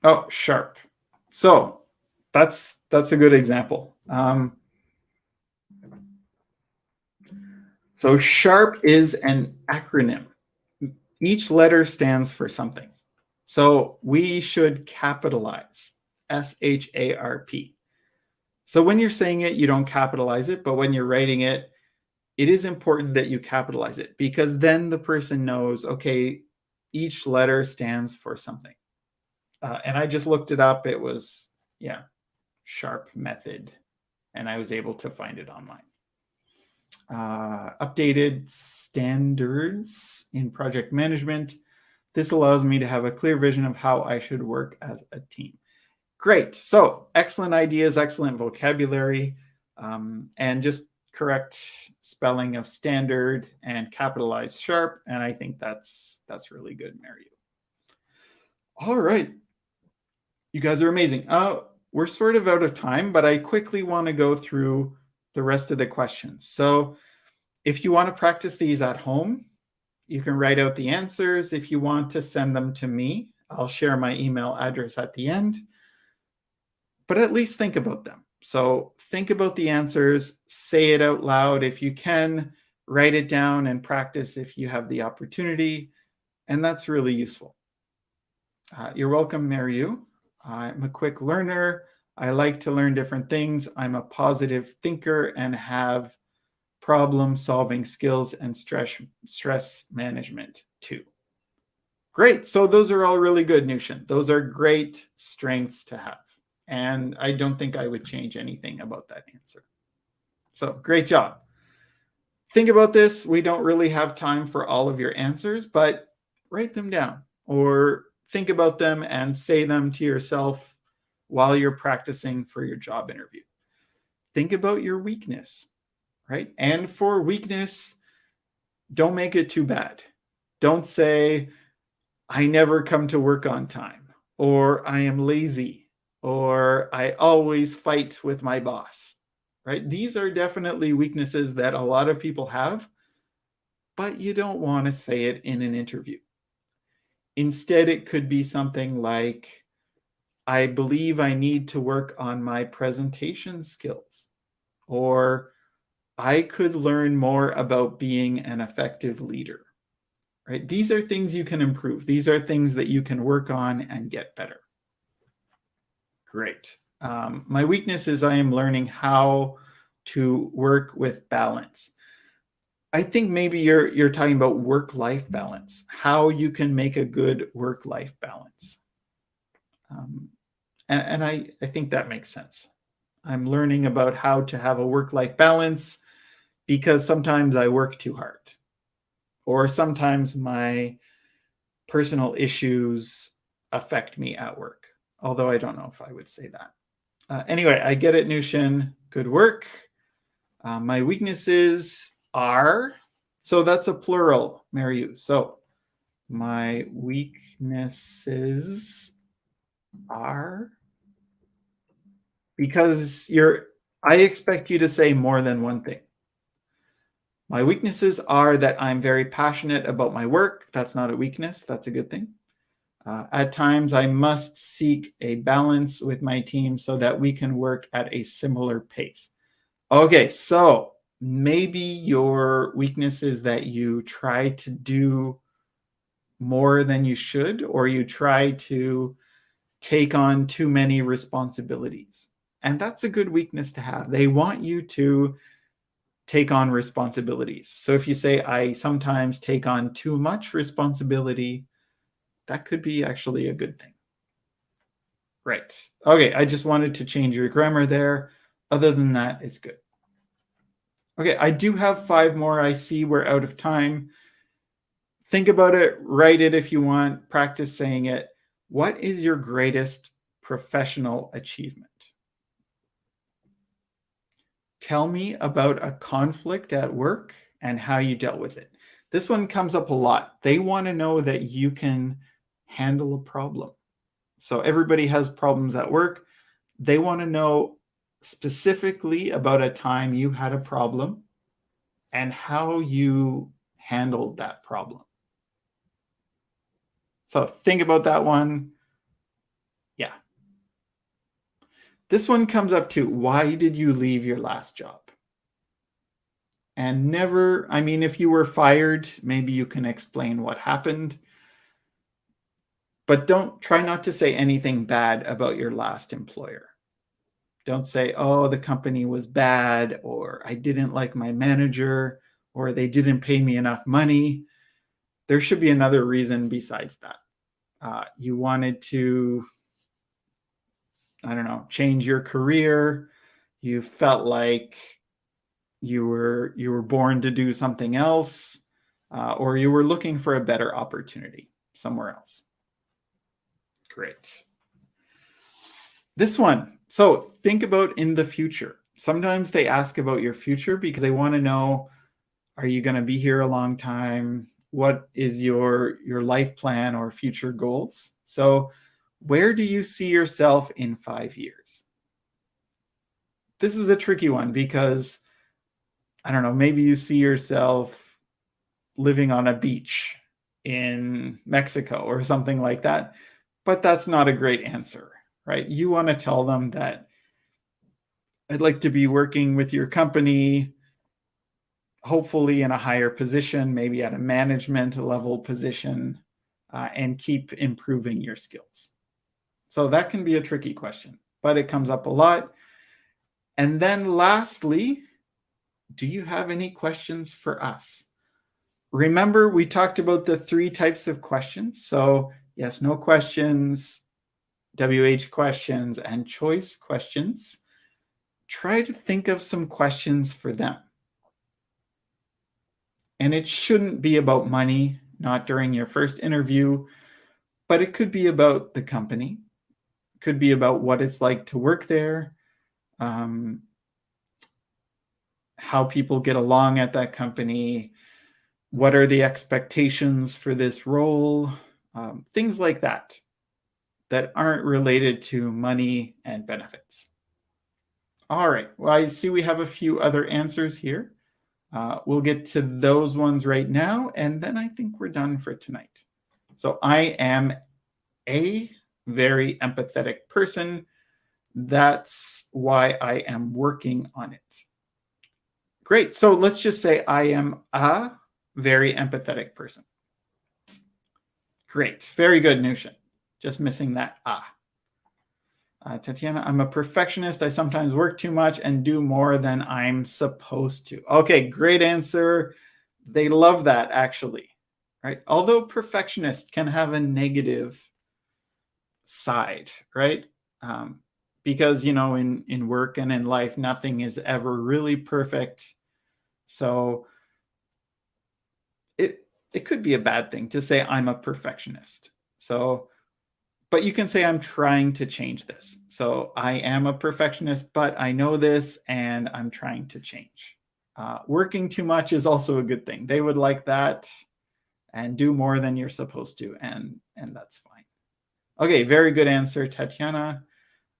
Oh, sharp. So that's a good example. So SHARP is an acronym. Each letter stands for something. So we should capitalize SHARP. So when you're saying it, you don't capitalize it, but when you're writing it, it is important that you capitalize it because then the person knows, okay, each letter stands for something. And I just looked it up. It was, SHARP method, and I was able to find it online. Updated standards in project management. This allows me to have a clear vision of how I should work as a team. Great. So excellent ideas, excellent vocabulary, and just correct spelling of standard and capitalized sharp. And I think that's really good, Mario. All right. You guys are amazing. We're sort of out of time, but I quickly want to go through the rest of the questions. So if you want to practice these at home, you can write out the answers. If you want to send them to me, I'll share my email address at the end. But at least think about them. So think about the answers, say it out loud if you can, write it down and practice if you have the opportunity. And that's really useful. You're welcome, Mariu. I'm a quick learner. I like to learn different things. I'm a positive thinker and have problem-solving skills and stress management too. Great. So those are all really good, Nushin. Those are great strengths to have. And I don't think I would change anything about that answer. So great job. Think about this. We don't really have time for all of your answers, but write them down or think about them and say them to yourself while you're practicing for your job interview. Think about your weakness, right? And for weakness, don't make it too bad. Don't say, I never come to work on time, or I am lazy, or I always fight with my boss, right? These are definitely weaknesses that a lot of people have, but you don't want to say it in an interview. Instead, it could be something like, I believe I need to work on my presentation skills, or I could learn more about being an effective leader, right? These are things you can improve. These are things that you can work on and get better. Great. My weakness is I am learning how to work with balance. I think maybe you're talking about work-life balance, how you can make a good work-life balance. And I think that makes sense. I'm learning about how to have a work-life balance because sometimes I work too hard, or sometimes my personal issues affect me at work, although I don't know if I would say that. Anyway, I get it, Nushin. Good work. My weaknesses are, so that's a plural, Mariu. So my weaknesses are, because I expect you to say more than one thing. My weaknesses are that I'm very passionate about my work. That's not a weakness. That's a good thing. At times, I must seek a balance with my team so that we can work at a similar pace. Okay, so maybe your weakness is that you try to do more than you should, or you try to take on too many responsibilities. And that's a good weakness to have. They want you to take on responsibilities. So if you say, I sometimes take on too much responsibility, that could be actually a good thing. Right. Okay, I just wanted to change your grammar there. Other than that, it's good. Okay, I do have 5 more. I see we're out of time. Think about it, write it if you want, practice saying it. What is your greatest professional achievement? Tell me about a conflict at work and how you dealt with it. This one comes up a lot. They want to know that you can handle a problem. So everybody has problems at work. They want to know specifically about a time you had a problem and how you handled that problem. So think about that one. Yeah. This one comes up to, why did you leave your last job? And never, I mean, if you were fired, maybe you can explain what happened. But try not to say anything bad about your last employer. Don't say, oh, the company was bad, or I didn't like my manager, or they didn't pay me enough money. There should be another reason besides that. You wanted to, I don't know, change your career. You felt like you were born to do something else, or you were looking for a better opportunity somewhere else. Great. This one. So think about in the future. Sometimes they ask about your future because they want to know, are you going to be here a long time? What is your life plan or future goals? So where do you see yourself in 5 years? This is a tricky one because, I don't know, maybe you see yourself living on a beach in Mexico or something like that, but that's not a great answer, right? You want to tell them that I'd like to be working with your company, hopefully in a higher position, maybe at a management level position, and keep improving your skills. So that can be a tricky question, but it comes up a lot. And then lastly, do you have any questions for us? Remember, we talked about the 3 types of questions. So yes, no questions, WH questions, and choice questions. Try to think of some questions for them. And it shouldn't be about money, not during your first interview, but it could be about the company. It could be about what it's like to work there, how people get along at that company, what are the expectations for this role, things like that aren't related to money and benefits. All right, well, I see we have a few other answers here. We'll get to those ones right now, and then I think we're done for tonight. So I am a very empathetic person. That's why I am working on it. Great. So let's just say I am a very empathetic person. Great. Very good, Nushin. Just missing that Tatiana, I'm a perfectionist. I sometimes work too much and do more than I'm supposed to. Okay, great answer. They love that, actually, right? Although perfectionist can have a negative side, right? Because, you know, in work and in life, nothing is ever really perfect. So it could be a bad thing to say I'm a perfectionist. So, but you can say I'm trying to change this. So I am a perfectionist, but I know this and I'm trying to change. Working too much is also a good thing. They would like that, and do more than you're supposed to, and that's fine. Okay, very good answer, Tatiana.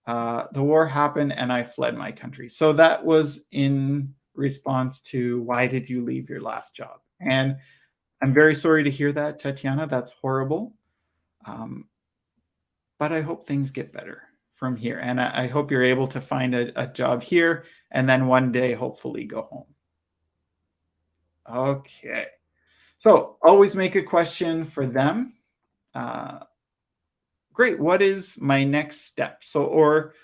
The war happened and I fled my country. So that was in response to, why did you leave your last job? And I'm very sorry to hear that, Tatiana. That's horrible. But I hope things get better from here. And I hope you're able to find a job here and then one day hopefully go home. Okay. So always make a question for them. Great. What is my next step? So, or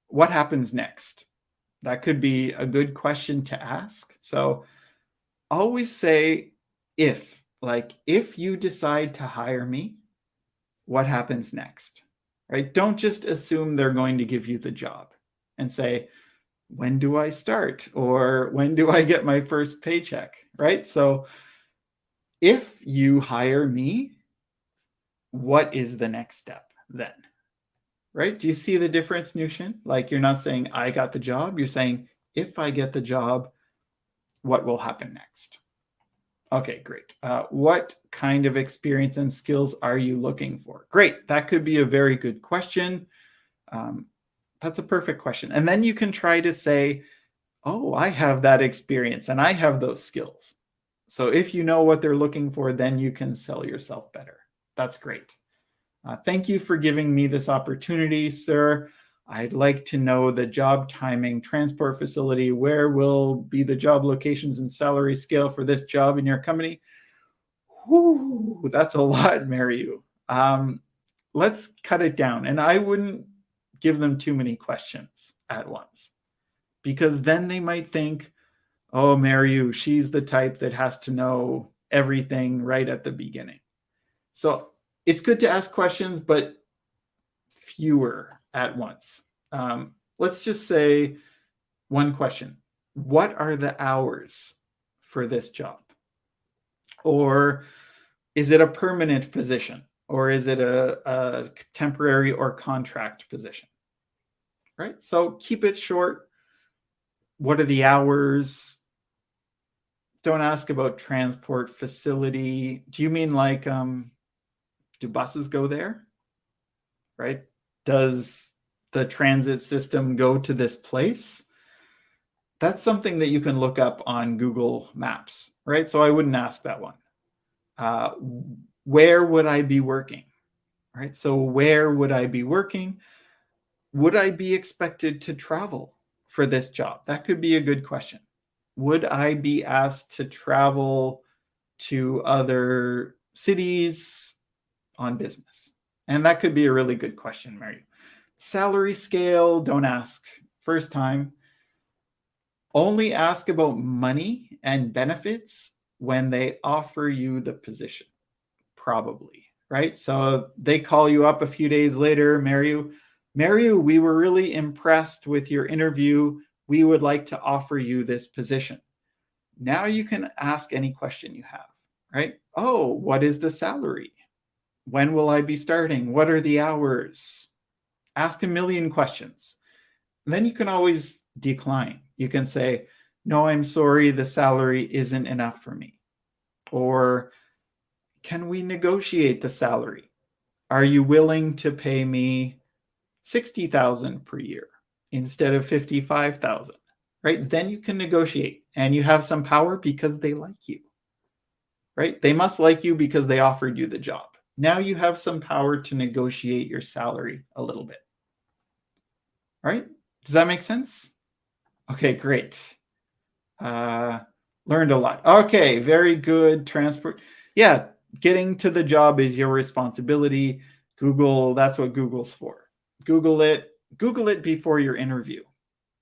what happens next? That could be a good question to ask. So always say if, like, if you decide to hire me, what happens next, right? Don't just assume they're going to give you the job and say, when do I start? Or when do I get my first paycheck, right? So if you hire me, what is the next step then, right? Do you see the difference, Nushin? Like, you're not saying I got the job. You're saying, if I get the job, what will happen next? Okay, great. What kind of experience and skills are you looking for? Great. That could be a very good question. That's a perfect question. And then you can try to say, oh, I have that experience and I have those skills. So if you know what they're looking for, then you can sell yourself better. That's great. Thank you for giving me this opportunity, sir. I'd like to know the job timing, transport facility, where will be the job locations and salary scale for this job in your company. Whew, that's a lot, Mariu. Let's cut it down. And I wouldn't give them too many questions at once, because then they might think, oh, Mariu, she's the type that has to know everything right at the beginning. So it's good to ask questions, but fewer at once. Let's just say one question. What are the hours for this job? Or is it a permanent position? Or is it a temporary or contract position? Right? So keep it short. What are the hours? Don't ask about transport facility. Do you mean like, do buses go there? Right? Does the transit system go to this place? That's something that you can look up on Google Maps, right? So I wouldn't ask that one. Where would I be working? Right? So where would I be working? Would I be expected to travel for this job? That could be a good question. Would I be asked to travel to other cities on business? And that could be a really good question, Mary. Salary scale, don't ask first time. Only ask about money and benefits when they offer you the position, probably, right? So they call you up a few days later, Mariu, we were really impressed with your interview. We would like to offer you this position. Now you can ask any question you have, right? Oh, what is the salary? When will I be starting? What are the hours? Ask a million questions. And then you can always decline. You can say, no, I'm sorry, the salary isn't enough for me. Or can we negotiate the salary? Are you willing to pay me $60,000 per year instead of $55,000? Right? Then you can negotiate, and you have some power because they like you. Right? They must like you because they offered you the job. Now you have some power to negotiate your salary a little bit. Right? Does that make sense? Okay, great. Learned a lot. Okay, very good. Transport. Yeah, getting to the job is your responsibility. Google, that's what Google's for. Google it before your interview.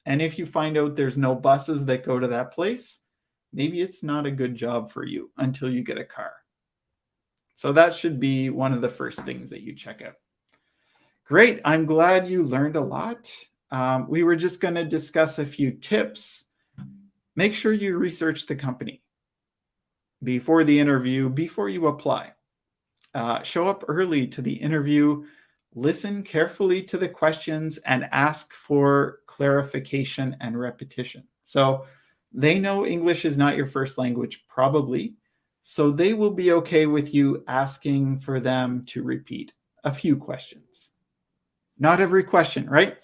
And if you find out there's no buses that go to that place, maybe it's not a good job for you until you get a car. So that should be one of the first things that you check out. Great. I'm glad you learned a lot. We were just going to discuss a few tips. Make sure you research the company before the interview, before you apply. Show up early to the interview, listen carefully to the questions, and ask for clarification and repetition. So they know English is not your first language, probably. So they will be okay with you asking for them to repeat a few questions. Not every question, right?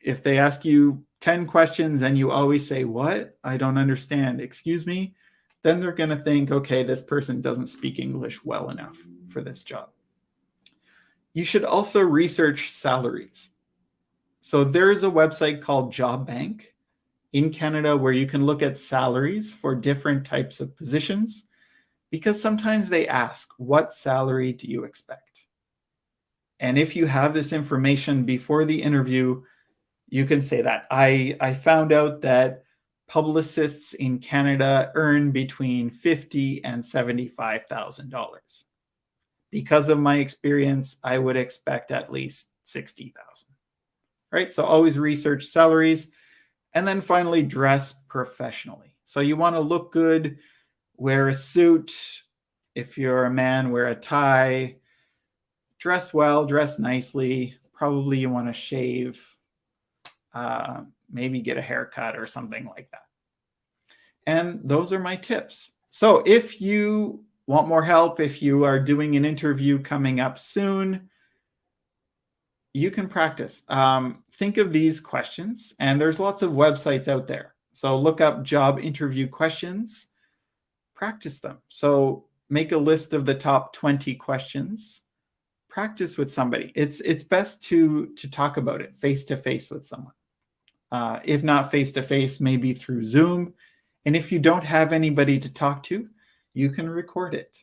If they ask you 10 questions and you always say, what? I don't understand. Excuse me. Then they're going to think, okay, this person doesn't speak English well enough for this job. You should also research salaries. So there's a website called Job Bank in Canada where you can look at salaries for different types of positions, because sometimes they ask, what salary do you expect? And if you have this information before the interview, you can say that. I found out that publicists in Canada earn between $50,000 and $75,000. Because of my experience, I would expect at least $60,000. Right? So always research salaries. And then finally, dress professionally. So you want to look good, wear a suit. If you're a man, wear a tie. Dress well, dress nicely. Probably you want to shave. Maybe get a haircut or something like that. And those are my tips. So if you want more help, if you are doing an interview coming up soon, you can practice. Think of these questions, and there's lots of websites out there. So look up job interview questions, practice them. So make a list of the top 20 questions, practice with somebody. It's best to talk about it face to face with someone. If not face to face, maybe through Zoom. And if you don't have anybody to talk to, you can record it.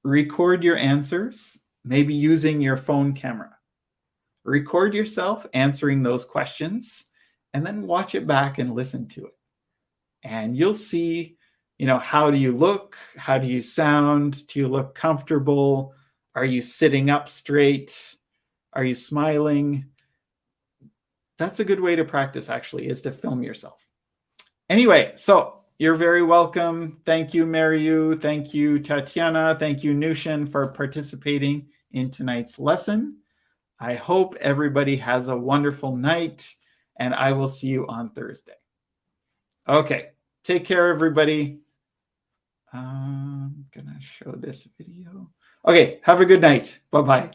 Record your answers, maybe using your phone camera. Record yourself answering those questions, and then watch it back and listen to it. And you'll see, how do you look? How do you sound? Do you look comfortable? Are you sitting up straight? Are you smiling? That's a good way to practice, actually, is to film yourself. Anyway, so you're very welcome. Thank you, Mariu. Thank you, Tatiana. Thank you, Nushin, for participating in tonight's lesson. I hope everybody has a wonderful night, and I will see you on Thursday. Okay, take care, everybody. I'm going to show this video. Okay, have a good night. Bye-bye.